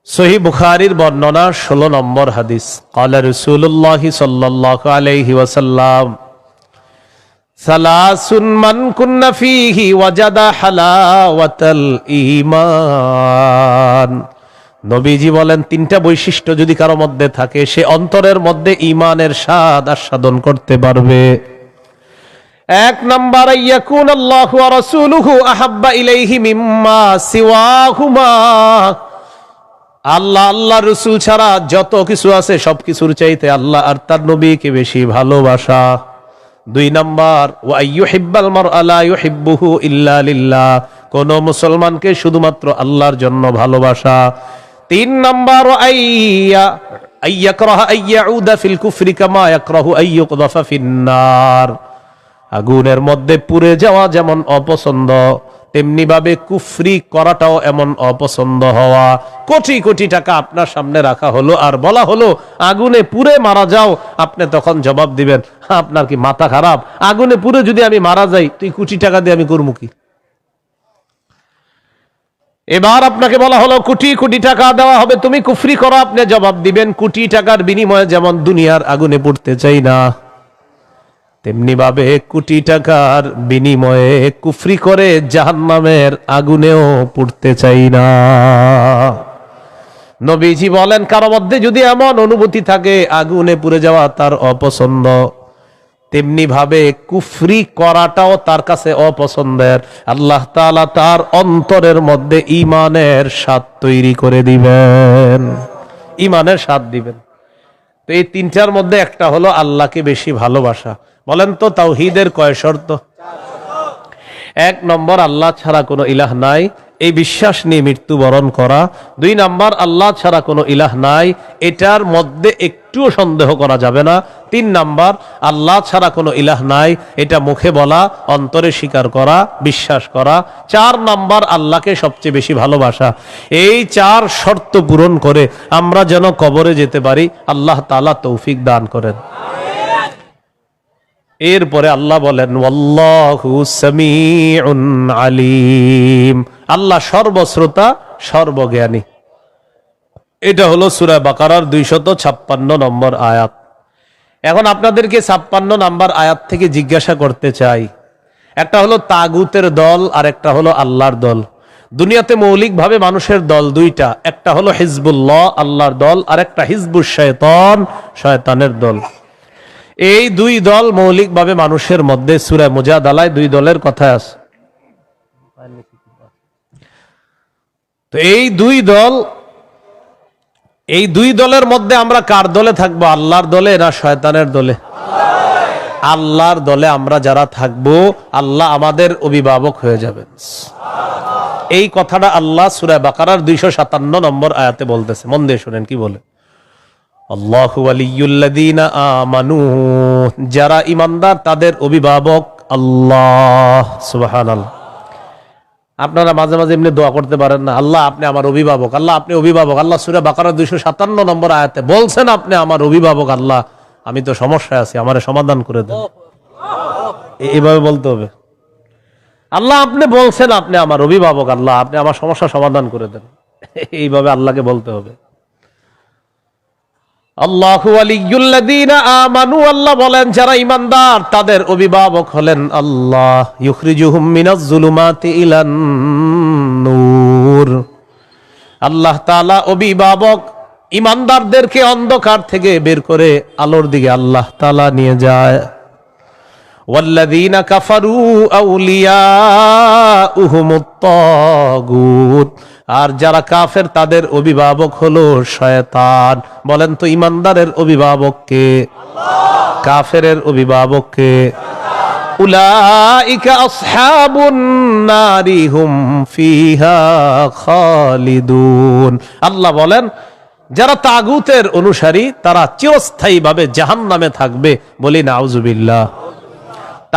[SPEAKER 1] সহিহ বুখারীর বর্ণনা 16 নম্বর হাদিস, ক্বালা রাসূলুল্লাহ সাল্লাল্লাহু আলাইহি ওয়াসাল্লাম, সালাসুন মান কুন্না ফীহি ওয়াজাদা হালাওয়াতাল ঈমান। নবীজি বলেন, 3টা বৈশিষ্ট্য যদি কারো মধ্যে থাকে, সে অন্তরের মধ্যে ঈমানের স্বাদ আস্বাদন করতে পারবে। 1 নাম্বার, ইয়াকুন আল্লাহু ওয়া রাসূলুহু আহাব্বা ইলাইহি মিম্মা সিওয়াহুমা, আল্লাহ, আল্লাহ রসুল ছাড়া যত কিছু আছে সবকিছুর চাইতে আল্লাহ আর তার নবীকে বেশি ভালোবাসা। 2 নাম্বার ওয়া আইয়ুহিব্বাল মারআ লা ইউহিব্বুহু ইল্লা লিল্লাহ, কোন মুসলমানকে শুধুমাত্র আল্লাহর জন্য ভালোবাসা। 3 নাম্বার আইয়াকরাহা আইয়াউদা ফিল কুফরি কামা ইয়াকরাহু আইয়ুকযাফা ফিন্নার, আগুনের মধ্যে পুড়ে যাওয়া যেমন অপছন্দ, তেমনি ভাবে কুফরি করাটাও এমন অপছন্দ হওয়া। কোটি কোটি টাকা আপনার সামনে রাখা হলো আর বলা হলো আগুনে পুড়ে মারা যাও, আপনি তখন জবাব দিবেন আপনার কি মাথা খারাপ? আগুনে পুড়ে যদি আমি মারা যাই তুই কোটি টাকা দিয়ে আমি করবো কি? এবার আপনাকে বলা হলো কোটি কোটি টাকা দেওয়া হবে, তুমি কুফরি করো, আপনি জবাব দিবেন কোটি টাকার বিনিময়ে যেমন দুনিয়ার আগুনে পুড়তে চাই না, তেমনি ভাবে কোটি টাকার বিনিময়ে কুফরি করে জাহান্নামের আগুনেও পুড়তে চাই না। নবীজি বলেন কারো মধ্যে যদি এমন অনুভূতি থাকে আগুনে পুড়ে যাওয়া তার অপছন্দ, তেমনি ভাবে কুফরি করাটাও তার কাছে অপছন্দের, আল্লাহ তাআলা তার অন্তরের মধ্যে ঈমানের স্বাদ তৈরি করে দিবেন, ঈমানের স্বাদ দিবেন। তো এই তিনটার মধ্যে একটা হলো আল্লাহকে বেশি ভালোবাসা। বলেন তো তাওহীদের কয় শর্ত? 1 নম্বর আল্লাহ ছাড়া কোনো ইলাহ নাই, এই বিশ্বাস নিয়ে মৃত্যুবরণ করা। 2 নাম্বার আল্লাহ ছাড়া কোনো ইলাহ নাই, এটার মধ্যে একটুও সন্দেহ করা যাবে না। 3 নাম্বার আল্লাহ ছাড়া কোনো ইলাহ নাই, এটা মুখে বলা, অন্তরে স্বীকার করা, বিশ্বাস করা। 4 নাম্বার আল্লাহকে সবচেয়ে বেশি ভালোবাসা। এই 4 শর্ত পূরণ করে আমরা যেন কবরে যেতে পারি, আল্লাহ তাআলা তৌফিক দান করেন। এরপরে আল্লাহ বলেন ওয়াল্লাহু সামিউন আলিম, আল্লাহ সর্বশ্রোতা সর্বজ্ঞানী। এটা হলো সূরা বাকারার 256 নম্বর আয়াত। এখন আপনাদেরকে 56 নম্বর আয়াত থেকে জিজ্ঞাসা করতে চাই, একটা হলো তাগুতের দল আর একটা হলো আল্লাহর দল। দুনিয়াতে মৌলিকভাবে মানুষের দল দুইটা, একটা হলো হিজবুল্লাহ আল্লাহর দল, আর একটা হিজবুশ শয়তান শয়তানের দল। এই 2 দল মৌলিকভাবে মানুষের মধ্যে সূরা মুজাদালায় 2 দলের কথা আছে। তো এই 2 দলের মধ্যে আমরা কার দলে থাকবো? আল্লাহর দলে না শয়তানের দলে? আল্লাহর দলে আমরা যারা থাকবো আল্লাহ আমাদের অভিভাবক হয়ে যাবেন। এই কথাটা আল্লাহ সূরা বাকারার 257 নম্বর আয়াতে বলতেছে, মন দিয়ে শুনেন কি বলে। আল্লাহু ওয়ালিয়ুল্লাযীনা আমানু, যারা ঈমানদার তাদের অভিভাবক আল্লাহ। সুবহানাল্লাহ। আপনারা মাঝে মাঝে এমনি দোয়া করতে পারেন না, আল্লাহ আপনি আমার অভিভাবক, আল্লাহ আপনি অভিভাবক। আল্লাহ সূরা বাকারা 257 নম্বর আয়াতে বলছেন আপনি আমার অভিভাবক আল্লাহ, আমি তো সমস্যায় আছি, আমারে সমাধান করে দেন। এইভাবে বলতে হবে, আল্লাহ আপনি বলছেন আপনি আমার অভিভাবক আল্লাহ, আপনি আমার সমস্যা সমাধান করে দেন, এইভাবে আল্লাহকে বলতে হবে। আল্লাহু ওয়ালিয়ুল্লাযীনা আমানু, আল্লাহ বলেন যারা ঈমানদার তাদের অভিভাবক হলেন আল্লাহ। ইউখরিজুহুম মিনাজ যুলুমাতি ইলান নূর, আল্লাহ তাআলা অভিভাবক ঈমানদারদেরকে অন্ধকার থেকে বের করে আলোর দিকে আল্লাহ তাআলা নিয়ে যায়। ওয়াল্লাযীনা কাফারু আউলিয়াউহুমুত তাগুত, আর যারা কাফের তাদের অভিভাবক হলো শয়তান। বলেন তো ঈমানদারের অভিভাবক কে? আল্লাহ। কাফেরের অভিভাবক কে? উলাইকা আসহাবুন নারি হুম ফিহা খালিদুন, আল্লাহ বলেন যারা তাগুতের অনুসারী তারা চিরস্থায়ীভাবে জাহান্নামে থাকবে। বলি নাউজুবিল্লাহ।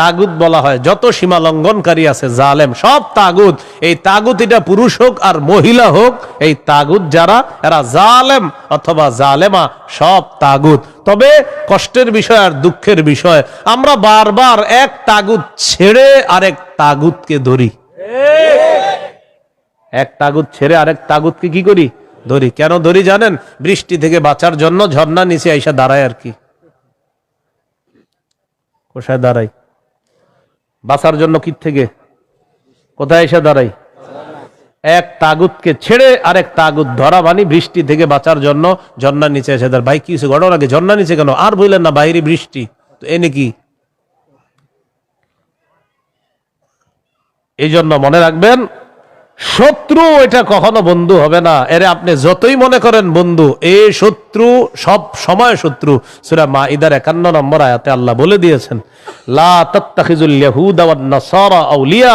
[SPEAKER 1] তাগুত বলা হয় যত সীমা লঙ্ঘনকারী আছে জালেম, সব তাগুত। এই তাগুত এটা পুরুষ হোক আর মহিলা হোক, এই তাগুত যারা এরা জালেম অথবা জালেমা, সব তাগুত। তবে কষ্টের বিষয় আর দুঃখের বিষয়, আমরা বারবার এক তাগুত ছেড়ে আরেক তাগুতকে ধরি। এক তাগুত ছেড়ে আরেক তাগুতকে কি করি? ধরি। কেন ধরি জানেন? বৃষ্টি থেকে বাঁচার জন্য ঝর্ণা নিচে আইসা দাঁড়ায় আর কি। কোথায় দাঁড়াই? বাঁচার জন্য কি থেকে কোথায় এসে দাঁড়াই? এক তাগুতকে ছেড়ে আরেক তাগুত ধরা, মানে বৃষ্টি থেকে বাঁচার জন্য ঝর্ণার নিচে এসে দাঁড়ায়। ভাই কি হয়েছে? ঘটনা লাগে ঝর্ণার নিচে কেন? আর বললেন না বাইরে বৃষ্টি, তো এনে কি? এই জন্য মনে রাখবেন শত্রু এটা কখনো বন্ধু হবে না। এরে আপনি যতই মনে করেন বন্ধু, এই শত্রু সব সময় শত্রু। সূরা মাইদার 51 নম্বর আয়াতে আল্লাহ বলে দিয়েছেন, লা তাত্তাখিজুল ইয়াহুদা ওয়ান নাসারা আউলিয়া,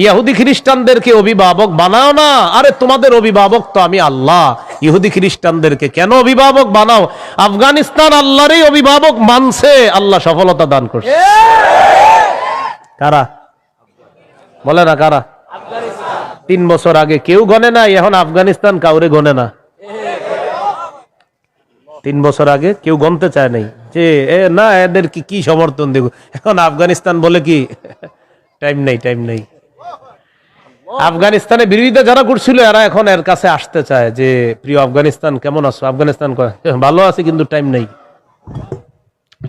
[SPEAKER 1] ইহুদি খ্রিস্টানদেরকে অভিভাবক বানাও না। আরে তোমাদের অভিভাবক তো আমি আল্লাহ, ইহুদি খ্রিস্টানদেরকে কেন অভিভাবক বানাও? আফগানিস্তান আল্লাহরই অভিভাবক মানছে, আল্লাহ সফলতা দান করছে। কারা বলে না? কারা? 3 বছর আগে কেউ গনে না, এখন আফগানিস্তান কাউরে গনে না। 3 বছর আগে কেউ গনতে চায় নাই যে না এদের কি সমর্থন দেব। এখন আফগানিস্তান বলে কি টাইম নেই। আফগানিস্তানে বিরোধিতা যারা করছিল এরা এখন এর কাছে আসতে চায় যে প্রিয় আফগানিস্তান কেমন আছো? আফগানিস্তান ভালো আছে কিন্তু টাইম নেই।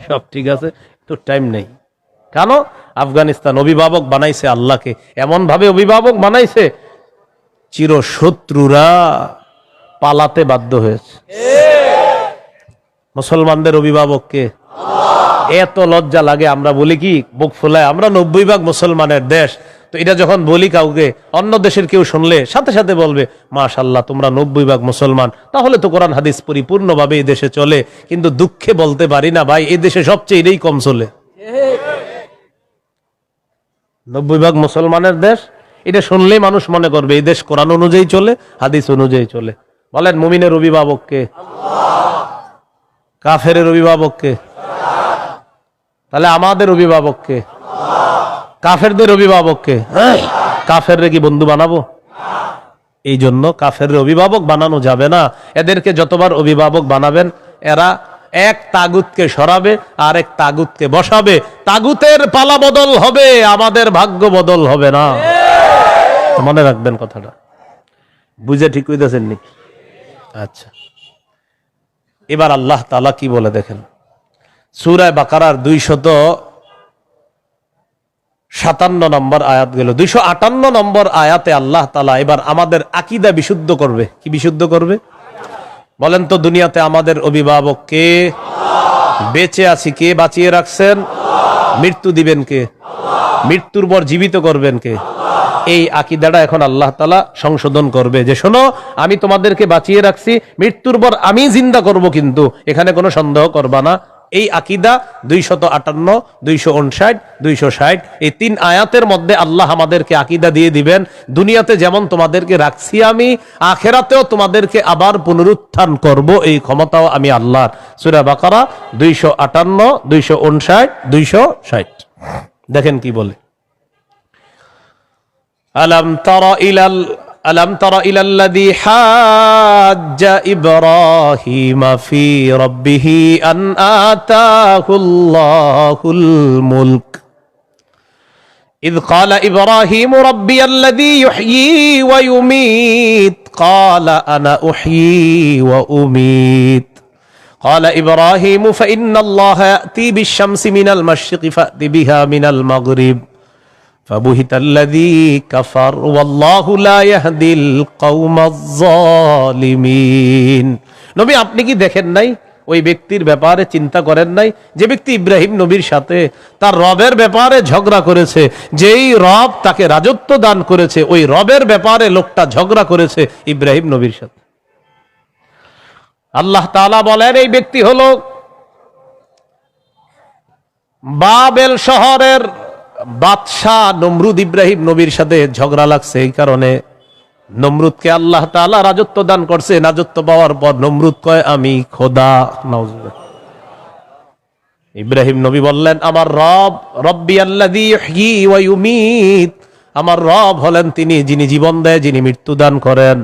[SPEAKER 1] সব ঠিক আছে তো টাইম নেই। কেন? আফগানিস্তান অভিভাবক বানাইছে আল্লাহকে, এমন ভাবে অভিভাবক বানাইছে চিরশত্রুরা পালাতে বাধ্য হয়েছে। মুসলমানদের অভিভাবককে এত লজ্জা লাগে, আমরা বলি কি বুক ফুলায়, আমরা 90% মুসলমানের দেশ। তো এটা যখন বলি কাউকে, অন্য দেশের কেউ শুনলে সাথে সাথে বলবে মাশাআল্লাহ তোমরা 90% মুসলমান, তাহলে তো কোরআন হাদিস পরিপূর্ণভাবে এই দেশে চলে। কিন্তু দুঃখে বলতে পারি না ভাই, এই দেশে সবচেয়ে এটাই কম চলে। 90% মুসলমানের দেশ, এটা শুনলেই মানুষ মনে করবে এই দেশ কোরআন অনুযায়ী চলে, হাদিস অনুযায়ী চলে। বলেন মুমিনের অভিভাবককে? কাফেরের অভিভাবককে? তাহলে আমাদের অভিভাবককে? কাফেরদের অভিভাবককে? কাফেররে কি বন্ধু বানাবো? এই জন্য কাফের অভিভাবক বানানো যাবে না। এদেরকে যতবার অভিভাবক বানাবেন এরা এক তাগুতকে সরাবে আর এক তাগুতকে বসাবে। তাগুতের পালা বদল হবে, আমাদের ভাগ্য বদল হবে না। মনে রাখবেন কথাটা, বুঝে ঠিক হইতেছেন নি? আচ্ছা, এবার আল্লাহ তাআলা কি বলে দেখেন, সূরা বাকারার 257 নম্বর আয়াত গেল, 258 নম্বর আয়াতে আল্লাহ তাআলা এবার আমাদের আকীদা বিশুদ্ধ করবে। কি বিশুদ্ধ করবে বলেন তো? দুনিয়াতে আমাদের অভিভাবক কে? বেঁচে আছি কে বাঁচিয়ে রাখছেন? মৃত্যু দিবেন কে? মৃত্যুর পর জীবিত করবেন কে? এই আকীদাটা এখন আল্লাহ তাআলা সংশোধন করবে যে শোনো, আমি তোমাদেরকে বাঁচিয়ে রাখছি, মৃত্যুর পর আমি জিন্দা করব, কিন্তু এখানে কোনো সন্দেহ করবা না। এই আকীদা 258, 259, 260 এই 3 আয়াতের মধ্যে আল্লাহ আমাদেরকে আকীদা দিয়ে দিবেন, দুনিয়াতে যেমন তোমাদেরকে রাখছি আমি, আখিরাতেও তোমাদেরকে আবার পুনরুত্থান করব, এই ক্ষমতাও আমি আল্লাহর। সূরা বাকারা 258, 259, 260 দেখেন কি বলে, ألم تر إلى الذي حاج إبراهيم في ربه أن آتاه الله الملك إذ قال إبراهيم ربي الذي يحيي ويميت قال أنا أحيي وأميت قال إبراهيم فإن الله يأتي بالشمس من المشرق فأت بها من المغرب فبهت الذي كفر والله لا يهدي القوم الظالمين। নবী আপনি কি দেখেন নাই, ওই ব্যক্তির ব্যাপারে চিন্তা করেন নাই যে ব্যক্তি ইব্রাহিম নবীর সাথে তার রবের ব্যাপারে ঝগড়া করেছে? যেই রব তাকে রাজত্ব দান করেছে, ওই রবের ব্যাপারে লোকটা ঝগড়া করেছে ইব্রাহিম নবীর সাথে। আল্লাহ তাআলা বলেন এই ব্যক্তি হলো বাবেল শহরের বাদশাহ নমরুদ। ইব্রাহিম নবীর সাথে ঝগড়া লাগছে, এই কারণে নমরুদকে আল্লাহ তাআলা রাজত্ব দান করছে। রাজত্ব পাওয়ার পর নমরুদ কয় আমি খোদা। নাউজুবিল্লাহ। ইব্রাহিম নবী বললেন আমার রব রব্বি আল্লাযী ইহয়ী ওয়া ইউমীত, আমার রব হলেন তিনি যিনি জীবন দেয়, যিনি মৃত্যু দান করেন।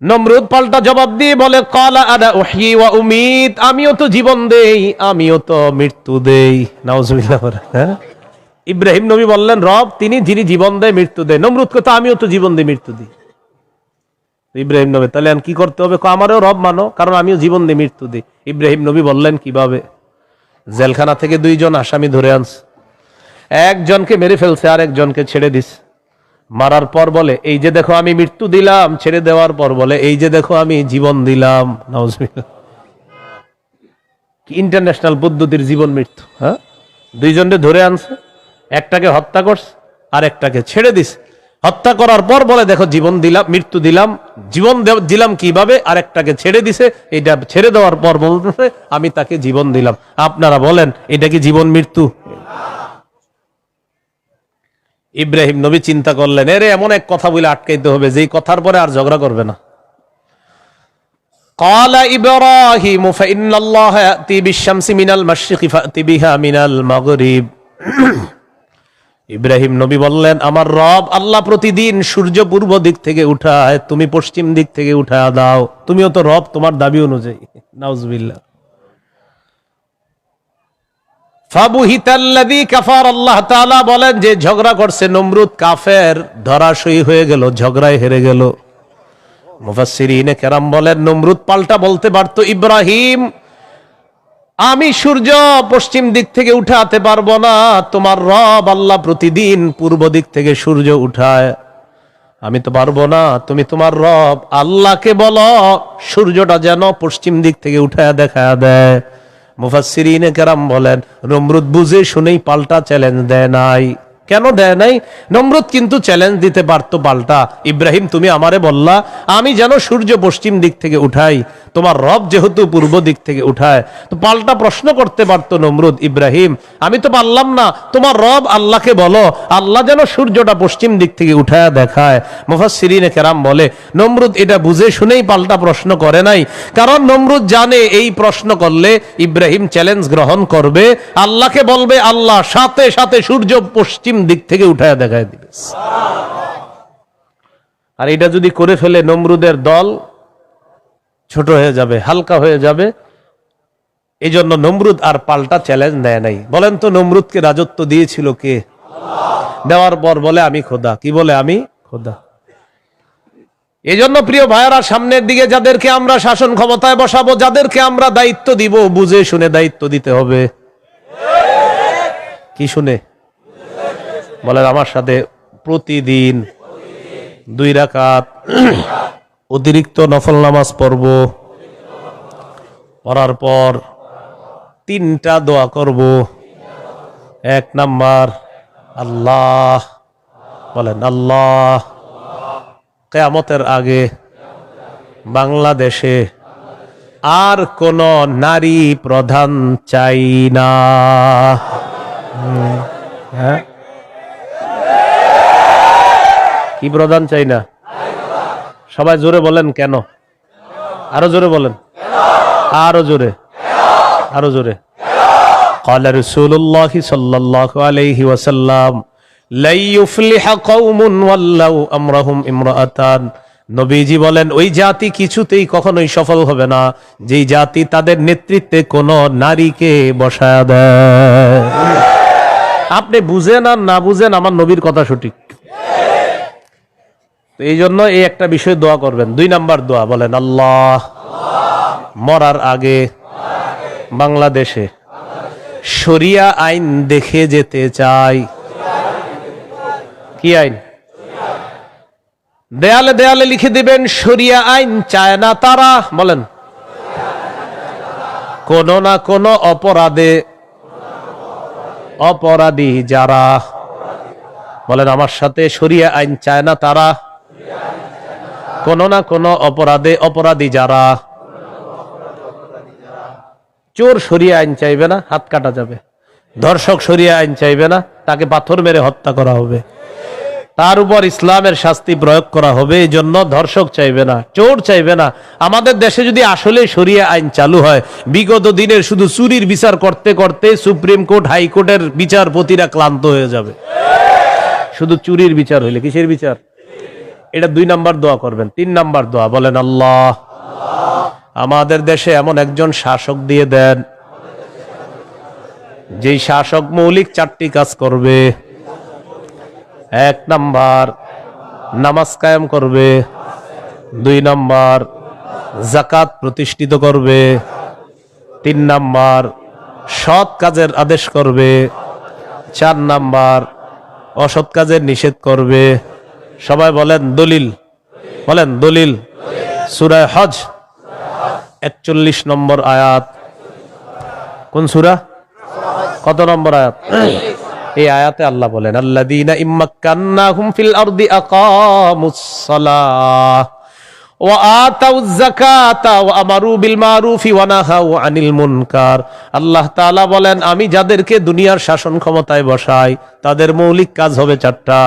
[SPEAKER 1] নমরুদ পাল্টা জবাব দিয়ে বলে ক্বালা আনা উহয়ী ওয়া উমীত, আমিও তো জীবন দেই, আমিও তো মৃত্যু দেই। নাউজুবিল্লাহ। হ্যাঁ, ইব্রাহিম নবী বললেন রব তিনি যিনি জীবন দেয় মৃত্যু দেয়। নমরুদ কথা আমিও তো জীবন দিই মৃত্যু দিই। ইব্রাহিম নবী তাহলে কি করতে হবে? আমারও রব মানো, কারণ আমিও জীবন দিই মৃত্যু দিই। ইব্রাহিম নবী বললেন কিভাবে? জেলখানা থেকে 2 জন আসামি ধরে আনছে, একজনকে মেরে ফেলছে আর একজনকে ছেড়ে দিছে। মারার পর বলে এই যে দেখো আমি মৃত্যু দিলাম, ছেড়ে দেওয়ার পর বলে এই যে দেখো আমি জীবন দিলাম। নাউজুবিল্লাহ। কি ইন্টারন্যাশনাল পদ্ধতির জীবন মৃত্যু! হ্যাঁ, 2 জনকে ধরে আনছে, একটাকে হত্যা করছে আর একটাকে ছেড়ে দিছে। হত্যা করার পর বলে দেখো জীবন দিলাম, মৃত্যু দিলাম, জীবন দিলাম কিভাবে, আরেকটাকে ছেড়ে দিছে, এটা ছেড়ে দেওয়ার পর বলতেছে আমি তাকে জীবন দিলাম। আপনারা বলেন এটা কি জীবন মৃত্যু? ইব্রাহিম নবী চিন্তা করলেন এরে এমন এক কথা বলে আটকাইতে হবে যেই কথার পরে আর ঝগড়া করবে না। قال إبراهيم فإن الله يأتي بالشمس من المشرق فأت بها من المغرب। ইব্রাহিম নবী বললেন আমার রব আল্লাহ প্রতিদিন সূর্য পূর্ব দিক থেকে উঠায়, তুমি পশ্চিম দিক থেকে উঠায় দাও। তুমিও তো রব, তোমার দাবি অনুযায়ী। নাউজুবিল্লাহ। ফাবুহিতাল্লাযী কাফার, আল্লাহ তাআলা বলেন যে ঝগড়া করছে নমরুদ কাফের, ধরাশয়ী হয়ে গেল, ঝগড়ায় হেরে গেল। মুফাসসিরিনে কেরাম বলেন নমরুদ পাল্টা বলতে পারতো ইব্রাহিম আমি সূর্য পশ্চিম দিক থেকে উঠাতে পারবো না, তোমার রব আল্লাহ প্রতিদিন পূর্ব দিক থেকে সূর্য উঠায়, আমি তো পারবো না। তুমি তোমার রব আল্লাহকে বলো সূর্যটা যেন পশ্চিম দিক থেকে উঠায় দেখায় দেয়। মুফাসসিরিনে কেরাম বলেন নমরুদ বুঝে শুনেই পাল্টা চ্যালেঞ্জ দেয় নাই। কেন দেয় নাই? নমরুদ কিন্তু চ্যালেঞ্জ দিতে পারতো পাল্টা, ইব্রাহিম তুমি আমারে বললা আমি যেন সূর্য পশ্চিম দিক থেকে উঠাই, তোমার রব যেহেতু পূর্ব দিক থেকে উঠায়, তো পাল্টা প্রশ্ন করতে পারতো নমরুদ ইব্রাহিম আমি তো পারলাম না, তোমার রব আল্লাহকে বলো আল্লাহ যেন সূর্যটা পশ্চিম দিক থেকে উঠায় দেখায়। মুফাসসিরিনে কেরাম বলে নমরুদ এটা বুঝে শুনেই পাল্টা প্রশ্ন করে নাই, কারণ নমরুদ জানে এই প্রশ্ন করলে ইব্রাহিম চ্যালেঞ্জ গ্রহণ করবে, আল্লাহকে বলবে আল্লাহ সাথে সাথে সূর্য পশ্চিম দিক থেকে উঠায় দেখায় দিবে। আর এটা যদি করে ফেলে নমরুদের দল ছোট হয়ে যাবে, হালকা হয়ে যাবে। এই জন্য নমরুদ আর পাল্টা চ্যালেঞ্জ দেয় নাই। বলেন তো নমরুদকে রাজত্ব দিয়েছিল কে? দেওয়ার পর বলে আমি খোদা। কি বলে? আমি খোদা। এই জন্য প্রিয় ভাইয়েরা সামনের দিকে যাদেরকে আমরা শাসন ক্ষমতায় বসাবো, যাদেরকে আমরা দায়িত্ব দিব, বুঝে শুনে দায়িত্ব দিতে হবে। কি শুনে? বলেন আমার সাথে প্রতিদিন 2 রাকাত অতিরিক্ত নফল নামাজ পড়ব, পড়ার পর 3টা দোয়া করব। 1 নাম্বার আল্লাহ, বলেন আল্লাহ কিয়ামতের আগে বাংলাদেশে আর কোন নারী প্রধান চাই না। হ্যাঁ, কি প্রধান চাই না? সবাই জোরে বলেন কেন? আরো জোরে বলেন, আরো জোরে, আরো জোরে। قال رسول الله صلى الله عليه وسلم لا يفلح قوم ولوا امرهم امرأتان। নবীজি বলেন ওই জাতি কিছুতেই কখনোই সফল হবে না যেই জাতি তাদের নেতৃত্বে কোন নারীকে বসায় দেয়। আপনি বুঝেন আর না বুঝেন আমার নবীর কথা সঠিক। এই জন্য এই একটা বিষয় দোয়া করবেন। 2 নাম্বার দোয়া বলেন আল্লাহ মরার আগে বাংলাদেশে শরিয়া আইন দেখে যেতে চাই। কি আইন? দেয়ালে দেয়ালে লিখে দিবেন শরিয়া আইন চায় না তারা, বলেন কোন না কোন অপরাধে অপরাধী যারা, বলেন আমার সাথে শরিয়া আইন চায় না তারা, কোন না কোন অপরাধে অপরাধী যারা। চোর শরিয়া আইন চাইবে না, হাত কাটা যাবে। ধর্ষক শরিয়া আইন চাইবে না, তাকে পাথর মেরে হত্যা করা হবে, তার উপর ইসলামের শাস্তি প্রয়োগ করা হবে। এই জন্য ধর্ষক চাইবে না, চোর চাইবে না। আমাদের দেশে যদি আসলে শরিয়া আইন চালু হয়, বিগত দিনের শুধু চুরির বিচার করতে করতে সুপ্রিম কোর্ট হাইকোর্টের বিচারপতিরা ক্লান্ত হয়ে যাবে। শুধু চুরির বিচার হইলে, কিসের বিচার? এটা 2 নাম্বার দোয়া করবেন। 3 নাম্বার দোয়া বলেন আল্লাহ আমাদের দেশে এমন একজন শাসক দিয়ে দেন যেই শাসক মৌলিক 4টি কাজ করবে। 1 নাম্বার নামাজ কায়েম করবে, 2 নাম্বার যাকাত প্রতিষ্ঠিত করবে, 3 নাম্বার সৎ কাজের আদেশ করবে, 4 নাম্বার অসৎ কাজের নিষেধ করবে। সবাই বলেন দলিল, বলেন দলিল। সূরা হজ 41 নম্বর আয়াত। কোন সূরা? কত নম্বর আয়াত? এই আয়াতে আল্লাহ বলেন আল্লাযীনা ইম্মাক্কান্নাহুম ফিল আরদি আকামুস সালাহ ওয়া আতাউয যাকাতা ওয়া আমারু বিল মারুফি ওয়া নাহাউ আনিল মুনকার। আল্লাহ তাআলা বলেন আমি যাদেরকে দুনিয়ার শাসন ক্ষমতায় বসাই তাদের মৌলিক কাজ হবে চারটা।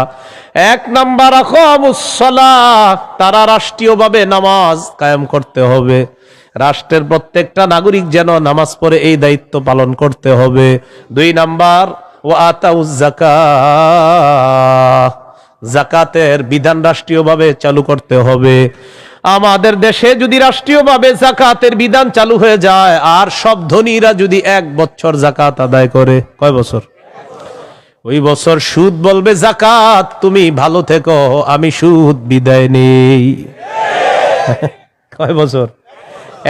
[SPEAKER 1] এক নাম্বার আকামুস সালাহ, তারা রাষ্ট্রীয়ভাবে নামাজ কায়েম করতে হবে। রাষ্ট্রের প্রত্যেকটা নাগরিক যেন নামাজ পড়ে এই দায়িত্ব পালন করতে হবে। দুই নাম্বার ওয়া আতাউয যাকাত, যাকাতের বিধান রাষ্ট্রীয়ভাবে চালু করতে হবে। আমাদের দেশে যদি রাষ্ট্রীয়ভাবে যাকাতের বিধান চালু হয়ে যায় আর সব ধনীরা যদি 1 বছর যাকাত আদায় করে, কয় বছর? ওই বছর সুদ বলবে যাকাত তুমি ভালো থেকো, আমি সুদ বিদায় নেই। কয় বছর?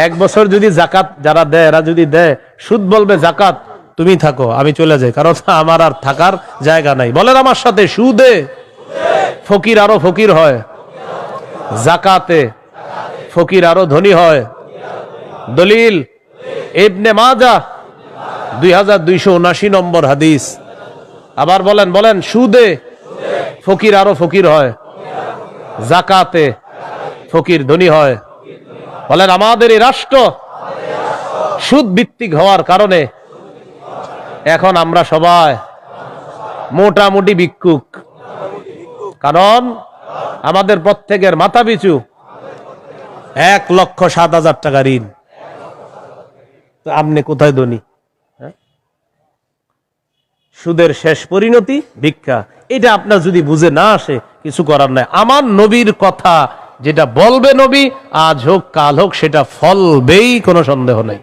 [SPEAKER 1] 1 বছর যদি যাকাত যারা দেয় এরা যদি দেয়, সুদ বলবে যাকাত তুমি থাকো, আমি চলে যাই, কারণ আমার আর থাকার জায়গা নাই। বলেন আমার সাথে, সুদে ফকির আরো ফকির হয়, যাকাতে ফকির আরো ধনী হয়। দলিল ইবনে মাজাহ 2279 নম্বর হাদিস। আবার বলেন বলেন, সুদে ফকির আরো ফকির হয়, যাকাতে ফকির ধনী হয়। বলেন আমাদের এই রাষ্ট্র সুদ ভিত্তিক হওয়ার কারণে এখন আমরা সবাই মোটামুটি ভিক্ষুক, কারণ আমাদের প্রত্যেকের মাথা পিছু 1,07,000 টাকা ঋণ। আপনি কোথায় ধনী? সুদের শেষ পরিণতি ভিক্ষা। এটা আপনার যদি বুঝে না আসে কিছু করার নাই। আমার নবীর কথা যেটা বলবে নবী, আজ হোক কাল হোক সেটা ফলবেই, কোনো সন্দেহ নাই।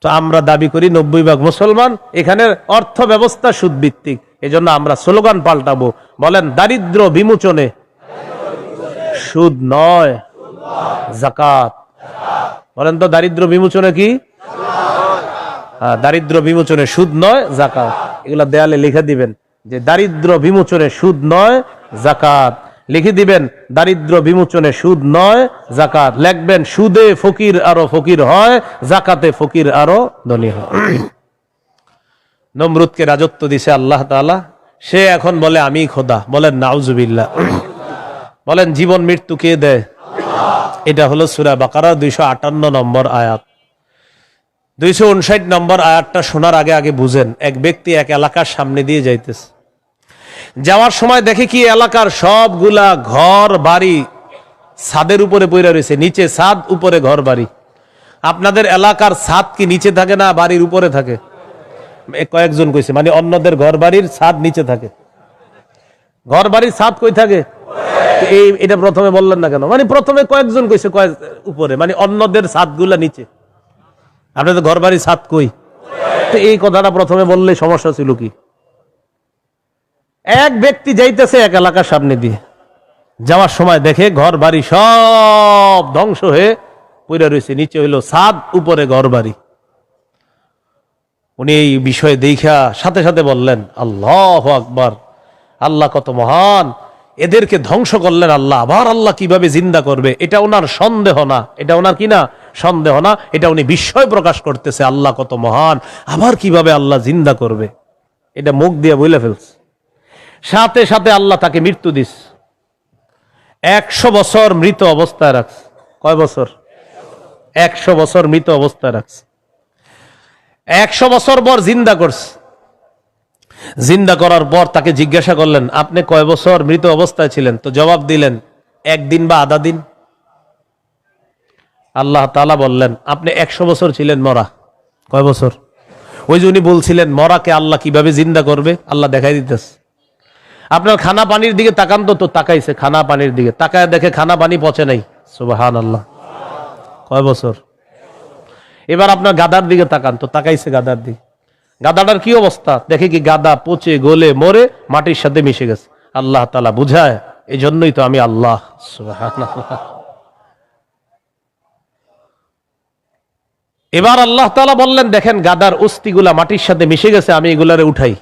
[SPEAKER 1] তো আমরা দাবি করি 90% মুসলমান, এখানে অর্থ ব্যবস্থা সুদ ভিত্তিক। এজন্য আমরা স্লোগান পাল্টাবো, বলেন দারিদ্র বিমোচনে সুদ নয় যাকাত। বলেন তো দারিদ্র বিমোচনে কি? দারিদ্র বিমোচনে সুদ নয় যাকাত। এগুলা দেয়ালে লিখে দিবেন যে দারিদ্র বিমোচনে সুদ নয় যাকাত। লিখে দিবেন দারিদ্র বিমোচনে সুদ নয় যাকাত। লিখবেন সুদে ফকির আরো ফকির হয়, যাকাতে ফকির আরো ধনী হয়। নমরুদকে রাজত্ব দিছে আল্লাহ তাআলা, সে এখন বলে আমি খোদা। বলেন নাউজুবিল্লাহ। বলেন জীবন মৃত্যু কে দেয়? এটা হলো সূরা বাকারা 258 নম্বর আয়াত। 259 নম্বর আয়াতটা শোনার আগে আগে বুঝেন। এক ব্যক্তি এক এলাকার সামনে দিয়ে যাইতেছে, যাওয়ার সময় দেখে কি এলাকার সবগুলা ঘর বাড়ি ছাদের উপরে পড়ে রয়েছে, নিচে ছাদ উপরে ঘর বাড়ি। আপনাদের এলাকার ছাদ কি নিচে থাকে না বাড়ির উপরে থাকে? কয়েকজন কইছে, মানে অন্যদের ঘর বাড়ির ছাদ নিচে থাকে, ঘর বাড়ির ছাদ কই থাকে? এটা প্রথমে বললেন না কেন? মানে প্রথমে কয়েকজন কইছে উপরে, মানে অন্যদের ছাদগুলা নিচে, আপনাদের ঘর বাড়ির ছাদ কই? তো এই কথাটা প্রথমে বললে সমস্যা ছিল কি? এক ব্যক্তি যাইতেছে এক এলাকার সামনে দিয়ে, যাওয়ার সময় দেখে ঘর বাড়ি সব ধ্বংস হয়ে পড়ে রয়েছে, নিচে হইলো ছাদ উপরে ঘর বাড়ি। উনি এই বিষয়ে দেখা সাথে সাথে বললেন আল্লাহু আকবার, আল্লাহ কত মহান, এদেরকে ধ্বংস করলেন আল্লাহ, আবার আল্লাহ কিভাবে জিন্দা করবে? এটা ওনার সন্দেহ না, এটা ওনার কি না সন্দেহ না, এটা উনি বিস্ময় প্রকাশ করতেছে, আল্লাহ কত মহান, আবার কিভাবে আল্লাহ জিন্দা করবে, এটা মুখ দিয়ে বলে ফেলছে। সাথে সাথে আল্লাহ তাকে মৃত্যু দিস, 100 বছর মৃত অবস্থায় রাখছে। কয় বছর? 100 বছর মৃত অবস্থায় রাখছে। 100 বছর পর জিন্দা করছে। জিন্দা করার পর তাকে জিজ্ঞাসা করলেন আপনি কয় বছর মৃত অবস্থায় ছিলেন? তো জবাব দিলেন 1 দিন বা আধা দিন। আল্লাহ তাআলা বললেন আপনি 100 বছর ছিলেন মরা। কয় বছর? ওই যে উনি বলছিলেন মরাকে আল্লাহ কিভাবে জিন্দা করবে, আল্লাহ দেখাই দিতেছে। আপনার খানা পানির দিকে তাকান তো, তাকাইছে খানা পানির দিকে, তাকায় দেখে খানা পানি পচে নাই। সুবহানাল্লাহ। কয় বছর? এবার আপনার গাদার দিকে তাকান তো, তাকাইছে গাদার দিকে, গাদাটার কি অবস্থা? দেখে কি গাদা পচে গলে মরে মাটির সাথে মিশে গেছে। আল্লাহ তাআলা বুঝায় এই জন্যই তো আমি আল্লাহ। সুবহানাল্লাহ। এবার আল্লাহ তাআলা বললেন দেখেন গাদার অস্থিগুলা মাটির সাথে মিশে গেছে, আমি এগুলারে উঠাই।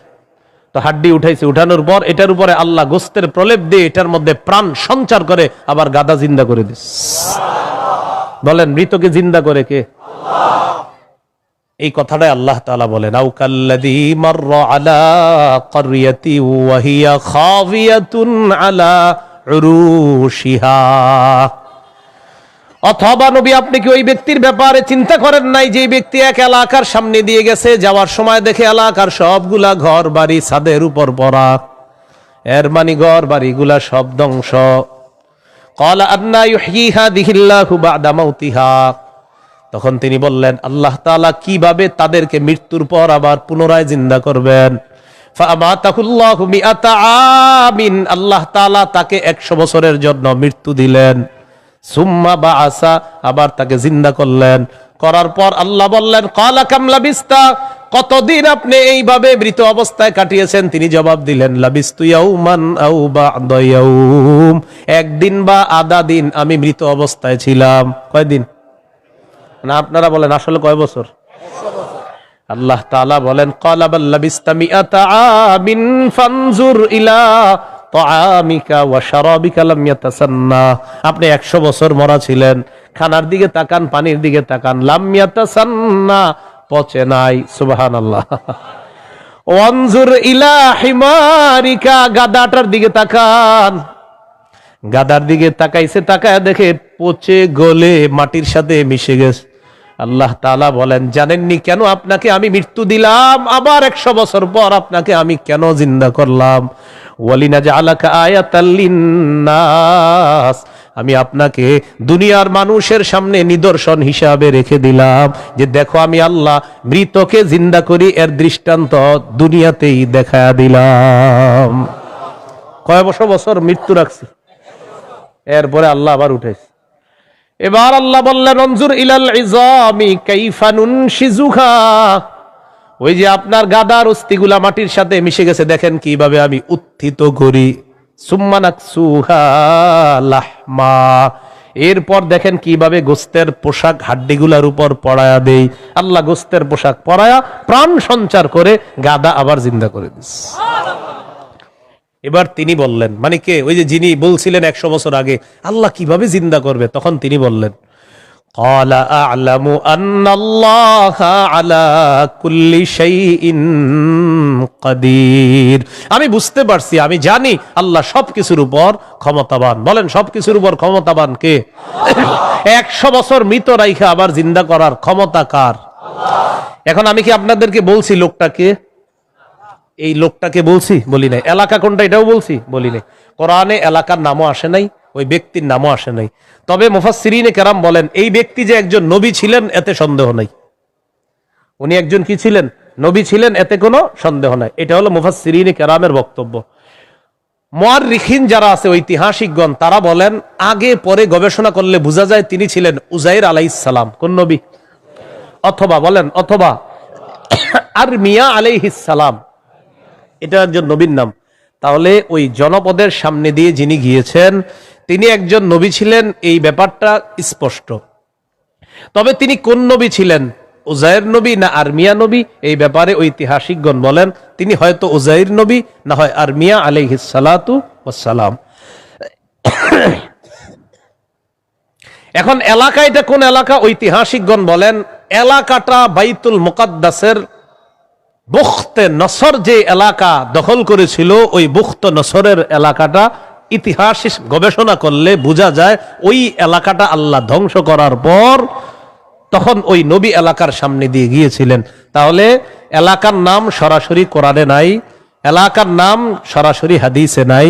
[SPEAKER 1] তো হাড্ডি উঠাইছে, উঠানোর পর এটার উপরে আল্লাহ গোস্তের প্রলেপ দিয়ে এটার মধ্যে প্রাণ সঞ্চার করে আবার গাদা জিন্দা করে দিস। বলেন মৃতকে জিন্দা করে কে? এই কথাটাই আল্লাহ তাআলা বলেন, আও কাল্লাযী মাররা আলা ক্বরিয়াতি ওয়া হিয়া খাবিয়াতুন আলা উরুশিহা। অথবা নবী আপনি কি ওই ব্যক্তির ব্যাপারে চিন্তা করেন নাই যে ব্যক্তি এক এলাকার সামনে দিয়ে গেছে, যাওয়ার সময় দেখে এলাকার সবগুলা ঘর বাড়ি ছাদের উপর পড়া, এর মানে ঘর বাড়িগুলা সব ধ্বংস। ক্বালা আন্না ইউহয়ী হাযিহিল্লাহু বা'দা মাউতিহা। তখন তিনি বললেন, আল্লাহ তাআলা কিভাবে তাদেরকে মৃত্যুর পর আবার পুনরায় জিন্দা করবেন। ফাআমাতাহুল্লাহু মিআতা আমিন, আল্লাহ তাআলা তাকে 100 বছরের জন্য মৃত্যু দিলেন। সুম্মা বাআসা, আবার তাকে জিন্দা করলেন। করার পর আল্লাহ বললেন, ক্বালা কাম লাবিস্তা, কতদিন আপনি এইভাবে মৃত অবস্থায় কাটিয়েছেন? তিনি জবাব দিলেন, লাবিস্তু ইয়াওমান আও বা'দা ইয়াওম, একদিন বা আধা দিন আমি মৃত অবস্থায় ছিলাম। কয়দিন? না আপনারা বলেন আসলে কয় বছর? আল্লাহ তাআলা বলেন, ক্বালা বাল লাবিস্তা মিআতা আমিন ফানজুর ইলা তাআমিকা ওয়া শারাবিকা লাম ইয়াতাসান্না। আপনি 100 বছর মরা ছিলেন, খানার দিকে তাকান, পানির দিকে তাকান, লাম ইয়াতাসান্না, পচে নাই। সুবহানাল্লাহ। ওয়ানজুর ইলা হিমারিকা, গাদাটার দিকে তাকান, গাদার দিকে তাকাইছে, তাকায় দেখে পচে গলে মাটির সাথে মিশে গেছে। আল্লাহ তাআলা বলেন, জানেননি কেন আপনাকে আমি মৃত্যু দিলাম, আবার 100 বছর পর আপনাকে আমি কেন জিন্দা করলাম? ওয়ালিনাজআলাকা আয়াতাল লিন্নাস, আমি আপনাকে দুনিয়ার মানুষের সামনে নিদর্শন হিসাবে রেখে দিলাম যে দেখো আমি আল্লাহ মৃতকে জিন্দা করি, এর দৃষ্টান্ত দুনিয়াতেই দেখায়া দিলাম। কয় বছর মৃত্যু রাখছে, এরপরে আল্লাহ আবার উঠাইছে। এবার আল্লাহ বললেন, অনজুর ইলাল ইযামি কাইফা নুনশিজুহা, ওই যে আপনার গাদার অস্থিগুলা মাটির সাথে মিশে গেছে, দেখেন কিভাবে আমি উত্থিত করি। সুম্মা নাকসুহা লাহমা, এরপর দেখেন কিভাবে গোস্তের পোশাক হাড্ডিগুলার উপর পড়ায়া দেই। আল্লাহ গোস্তের পোশাক পরায়া প্রাণ সঞ্চার করে গাদা আবার জিন্দা করে দিস। এবার তিনি বললেন, মানে কে? ওই যে যিনি বলছিলেন 100 বছর আগে আল্লাহ কিভাবে জিন্দা করবে, তখন তিনি বললেন, ক্বালা আ'লামু আন্নাল্লাহা আলা কুল্লি শাইইন কাদির, আমি বুঝতে পারছি, আমি জানি আল্লাহ সবকিছুর উপর ক্ষমতাবান। বলেন সবকিছুর উপর ক্ষমতাবান কে? 100 বছর মৃত রাইখা আবার জিন্দা করার ক্ষমতা কার? এখন আমি কি আপনাদেরকে বলছি লোকটাকে? এই লোকটাকে বলছি? বলি নাই। এলাকা কোনটা এটাও বলছি? বলি নাই। কোরআনে এলাকার নামও আসে নাই, ওই ব্যক্তির নামও আসে নাই। তবে মুফাসসিরিনে কেরাম বলেন এই ব্যক্তি যে একজন নবী ছিলেন এতে সন্দেহ নাই। উনি একজন কি ছিলেন? নবী ছিলেন, এতে কোনো সন্দেহ নাই। এটা হলো মুফাসসিরিনে কেরামের বক্তব্য। মুআররিখিন যারা আছে, ঐতিহাসিকগণ, তারা বলেন আগে পরে গবেষণা করলে বোঝা যায় তিনি ছিলেন উযাইর আলাইহিস সালাম। কোন নবী? অথবা বলেন, অথবা আরমিয়া আলাইহিস সালাম, এটা একজন নবীর নাম। তাহলে ওই জনপদের সামনে দিয়ে যিনি গিয়েছেন তিনি একজন নবী ছিলেন, এই ব্যাপারটা স্পষ্ট। তবে তিনি কোন নবী ছিলেন, উযাইর নবী না আরমিয়া নবী, এই ব্যাপারে ঐতিহাসিকগণ বলেন তিনি হয়তো উযাইর নবী, না হয় আরমিয়া আলাইহিস সালাতু ওয়াস সালাম। এখন এলাকা, এটা কোন এলাকা? ঐতিহাসিকগণ বলেন এলাকাটা বাইতুল মুকাদ্দাসের বুখতে নসর যে এলাকা দখল করেছিল, ওই বুখতে নসরের এলাকাটা ইতিহাস গবেষণা করলে বোঝা যায় ওই এলাকাটা আল্লাহ ধ্বংস করার পর তখন ওই নবী এলাকার সামনে দিয়ে গিয়েছিলেন। তাহলে এলাকার নাম সরাসরি কোরআনে নাই, এলাকার নাম সরাসরি হাদিসে নাই,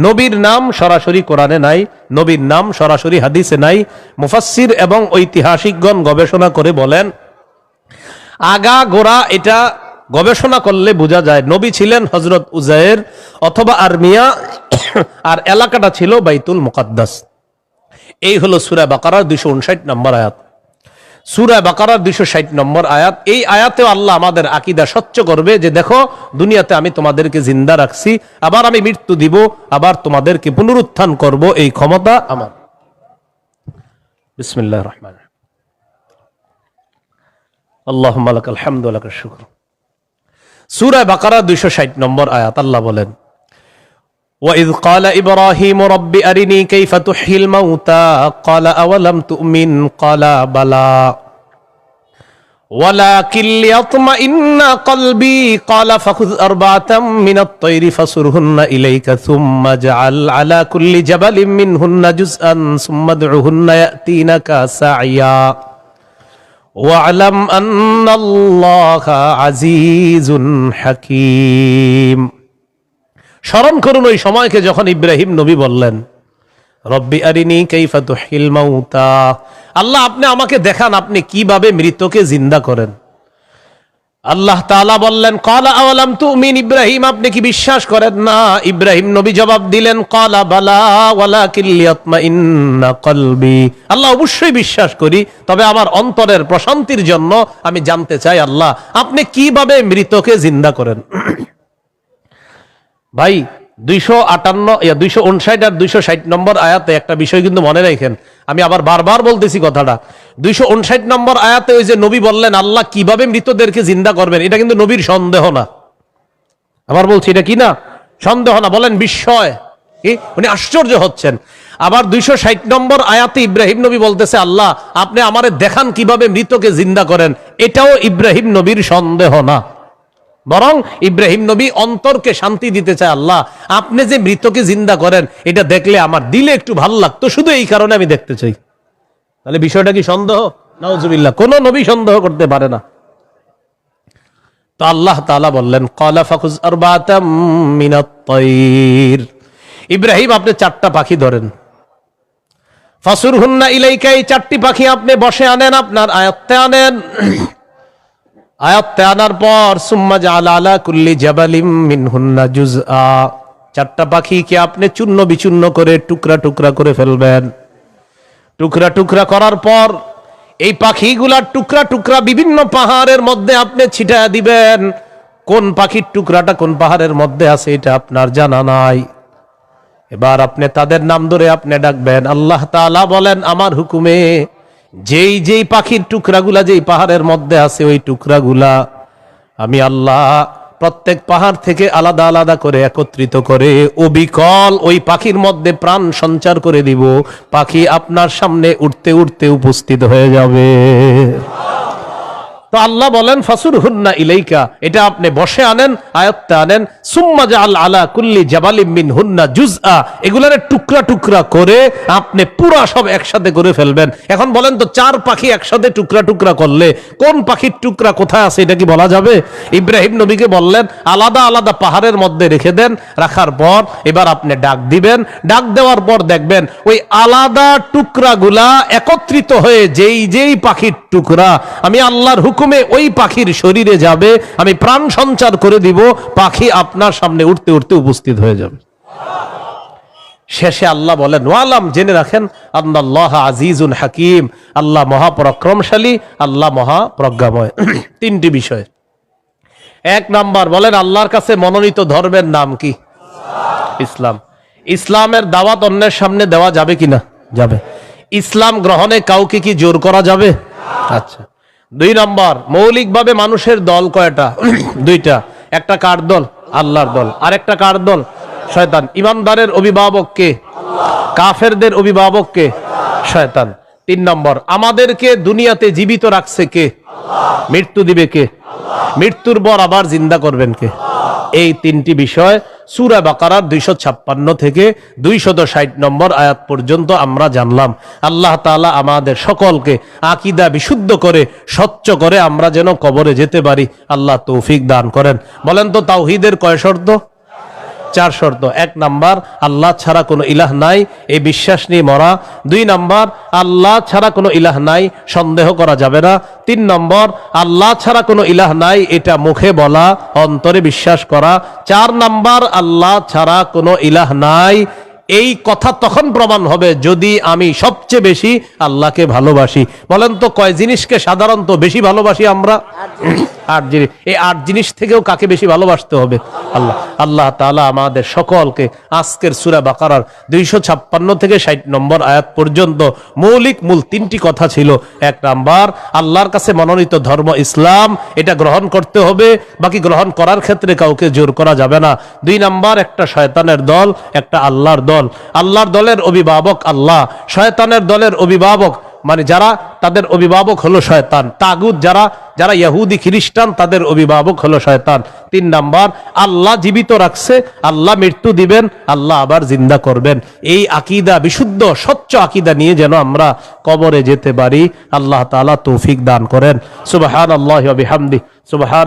[SPEAKER 1] নবীর নাম সরাসরি কোরআনে নাই, নবীর নাম সরাসরি হাদিসে নাই। মুফাসসির এবং ঐতিহাসিকগণ গবেষণা করে বলেন আগা গোড়া এটা গবেষণা করলে বোঝা যায় নবী ছিলেন হযরত উযাইর অথবা আরমিয়া, আর এলাকাটা ছিল বাইতুল মুকাদ্দাস। এই হলো সূরা বাকারার 259 নম্বর আয়াত। সূরা বাকারার 260 নম্বর আয়াত। এই আয়াতেও আল্লাহ আমাদের আকীদা স্বচ্ছ করবে যে দেখো দুনিয়াতে আমি তোমাদেরকে জিন্দা রাখছি, আবার আমি মৃত্যু দিব, আবার তোমাদেরকে পুনরুত্থান করব, এই ক্ষমতা আমার। বিসমিল্লাহির রহমানির রহিম। আল্লাহুম্মা লাকাল হামদু ওয়া লাকাশ শুকর। সূরা বাকারা 260 নম্বর আয়াত। আল্লাহ বলেন وَإِذْ قَالَ إِبْرَاهِيمُ رَبِّ أَرِنِي كَيْفَ تُحْيِي الْمَوْتَى قَالَ أَوَلَمْ تُؤْمِنْ قَالَ بَلَى ওয়ালাকিন লিয়াতমাইন্না কলবি ক্বালা ফাখুয আরবাতাম মিনাত তায়রি ফাসুরহুন্না ইলাইকা সুম্মা জাআল আলা কুল্লি জাবালিন মিনহুন্না জুজআন সুম্মা দুহুন্না ইয়াতিনাকা সাইয়া ওয়া'লাম আন্নাল্লাহা আজিজুন হাকীম। স্মরণ করুন ওই সময়কে যখন ইব্রাহিম নবী বললেন, রব্বি আরিনি কাইফা তুহিল মাউতা, আল্লাহ আপনি আমাকে দেখান আপনি কিভাবে মৃতকে জিন্দা করেন। আল্লাহ তাআলা বললেন, ক্বালা আওয়ালাম তুমিন, ইব্রাহিম আপনি কি বিশ্বাস করেন না? ইব্রাহিম নবী জবাব দিলেন, ক্বালা বালা ওয়ালাকিন লিয়াতমাইন্না কলবি, আল্লাহ অবশ্যই বিশ্বাস করি, তবে আমার অন্তরের প্রশান্তির জন্য আমি জানতে চাই আল্লাহ আপনি কিভাবে মৃতকে জিন্দা করেন। ভাই 259 আর 260 নম্বর আয়াতে একটা বিষয় কিন্তু মনে রাখেন, আমি আবার বারবার বলতেছি কথাটা। 259 নম্বর আয়াতে ওই যে নবী বললেন আল্লাহ কিভাবে মৃতদেরকে জিন্দা করবেন, এটা কিন্তু নবীর সন্দেহ না। আবার বলছি এটা কি না? সন্দেহ না, বলেন বিস্ময়, কি উনি আশ্চর্য হচ্ছেন। আবার 260 নম্বর আয়াতে ইব্রাহিম নবী বলতেছে আল্লাহ আপনি আমারে দেখান কিভাবে মৃতকে জিন্দা করেন, এটাও ইব্রাহিম নবীর সন্দেহ না, বরং ইব্রাহিম নবী অন্তরকে শান্তি দিতে চায় আল্লাহ আপনি যে মৃতকে জিন্দা করেন এটা দেখলে আমার দিলে একটু ভালো লাগতো, শুধু এই কারণে আমি দেখতে চাই। তাহলে বিষয়টা কি সন্দেহ? নাউজুবিল্লাহ, কোন নবী সন্দেহ করতে পারে না। তো আল্লাহ তাআলা বললেন, ক্বালা ফাখুয আরবাতাম মিনাত তায়র, ইব্রাহিম আপনি 4টা পাখি ধরেন, ফাসুরহুন্না ইলাইকা, এই 4টি পাখি আপনি বসে আনেন, আপনার আয়ত্তে আনেন। আয়াতে আনার পর সুম্মা জাআলা আলা কুল্লি জাবালিম মিনহুন্না জুজআ, 4টা পাখিকে আপনি চূর্ণ বিচূর্ণ করে টুকরা টুকরা করে ফেলবেন। টুকরা টুকরা করার পর এই পাখিগুলার টুকরা টুকরা বিভিন্ন পাহাড়ের মধ্যে আপনি ছিটায় দিবেন। কোন পাখির টুকরাটা কোন পাহাড়ের মধ্যে আছে এটা আপনার জানা নাই। এবার আপনি তাদের নাম ধরে আপনি ডাকবেন। আল্লাহ তাআলা বলেন আমার হুকুমে যেই যেই পাখির টুকরাগুলা যেই পাহাড়ের মধ্যে আছে ওই টুকরাগুলা আমি আল্লাহ প্রত্যেক পাহাড় থেকে আলাদা আলাদা করে একত্রিত করে অবিকল ওই পাখির মধ্যে প্রাণ সঞ্চার করে দিব। পাখি আপনার সামনে উঠতে উঠতে উপস্থিত হয়ে যাবে। তো আল্লাহ বলেন ফাসুরহুন্না ইলাইকা, এটা আপনি বসে আনেন, আয়াতে আনেন। সুম্মা জাআল আলা কুল্লি জাবালিম মিনহুন্না জুজআ, এগুলারে টুকরা টুকরা করে আপনি পুরা সব একসাথে করে ফেলবেন। এখন বলেন তো 4 পাখি একসাথে টুকরা টুকরা করলে কোন পাখির টুকরা কোথায় আছে এটা কি বলা যাবে? ইব্রাহিম নবীকে বললেন আলাদা আলাদা পাহাড়ের মধ্যে রেখে দেন। রাখার পর এবার আপনি ডাক দিবেন। ডাক দেওয়ার পর দেখবেন ওই আলাদা টুকরাগুলা একত্রিত হয়ে যেই যেই পাখির টুকরা আমি আল্লাহর হুকুমে ওই পাখির শরীরে যাবে, আমি প্রাণ সঞ্চার করে দিব, পাখি আপনার সামনে উঠতে উঠতে উপস্থিত হয়ে যাবে। শেষে আল্লাহ বলেন ওয়ালাম, জেনে রাখেন আল্লাহ আজিজুন হাকিম, আল্লাহ মহাপরাক্রমশালী, আল্লাহ মহাপ্রজ্ঞাময়। 3টি বিষয়। 1 নাম্বার বলেন আল্লাহর কাছে মনোনীত ধর্মের নাম কি? ইসলাম। ইসলামের দাওয়াত অন্যের সামনে দেওয়া যাবে কিনা? যাবে। ইসলাম গ্রহণে কাউকে কি জোর করা যাবে? আচ্ছা। 2 নম্বর, মৌলিকভাবে মানুষের দল কয়টা? 2টা। একটা কার দল? আল্লাহর দল। আর একটা কার দল? শয়তান। ইমানদারের অভিভাবক কে? কাফেরদের অভিভাবক কে? শয়তান। 3 নম্বর, আমাদেরকে দুনিয়াতে জীবিত রাখছে কে? মৃত্যু দিবে কে? মৃত্যুর পর আবার জিন্দা করবেন কে? এই 3টি বিষয় সূরা বাকারার 256 থেকে 260 নম্বর আয়াত পর্যন্ত আমরা জানলাম। আল্লাহ তাআলা আমাদের সকলকে আকীদা বিশুদ্ধ করে স্বচ্ছ করে আমরা যেন কবরে যেতে পারি আল্লাহ তৌফিক দান করেন। বলেন তো তাওহীদের কয় শর্ত? 4 শর্ত। 1 নাম্বার, আল্লাহ ছাড়া কোনো ইলাহ নাই, এই বিশ্বাস নিয়ে মরা। 2 নাম্বার, আল্লাহ ছাড়া কোনো ইলাহ নাই, সন্দেহ করা যাবে না। 3 নম্বর, আল্লাহ ছাড়া কোনো ইলাহ নাই, এটা মুখে বলা, অন্তরে বিশ্বাস করা। 4 নাম্বার, আল্লাহ ছাড়া কোনো ইলাহ নাই, এই কথা তখন প্রমাণ হবে যদি আমি সবচেয়ে বেশি আল্লাহকে ভালোবাসি। বলেন তো কয় জিনিসকে সাধারণত বেশি ভালোবাসি আমরা? 8 জিনিস। এই 8 জিনিস থেকেও কাকে বেশি ভালোবাসতে হবে? আল্লাহ। আল্লাহ তাআলা আমাদের সকলকে আজকের সূরা বাকারার 256 থেকে 60 নম্বর আয়াত পর্যন্ত মৌলিক মূল 3টি কথা ছিল। 1 নাম্বার, আল্লাহর কাছে মনোনীত ধর্ম ইসলাম, এটা গ্রহণ করতে হবে, বাকি গ্রহণ করার ক্ষেত্রে কাউকে জোর করা যাবে না। 2 নাম্বার, একটা শয়তানের দল, একটা আল্লাহর দল। আল্লাহর দলের অভিভাবক আল্লাহ, শয়তানের দলের অভিভাবক মানে যারা তাদের অভিভাবক হলো শয়তান, তাগুত যারা যারা ইহুদি খ্রিস্টান তাদের অভিভাবক হলো শয়তান। 3 নাম্বার, আল্লাহ জীবিত রাখছে, আল্লাহ মৃত্যু দিবেন, আল্লাহ আবার জিন্দা করবেন। এই আকীদা, বিশুদ্ধ স্বচ্ছ আকীদা নিয়ে যেন আমরা কবরে যেতে পারি, আল্লাহ তাআলা তৌফিক দান করেন। সুবহানাল্লাহি ওয়া বিহামদিহি, সুবহান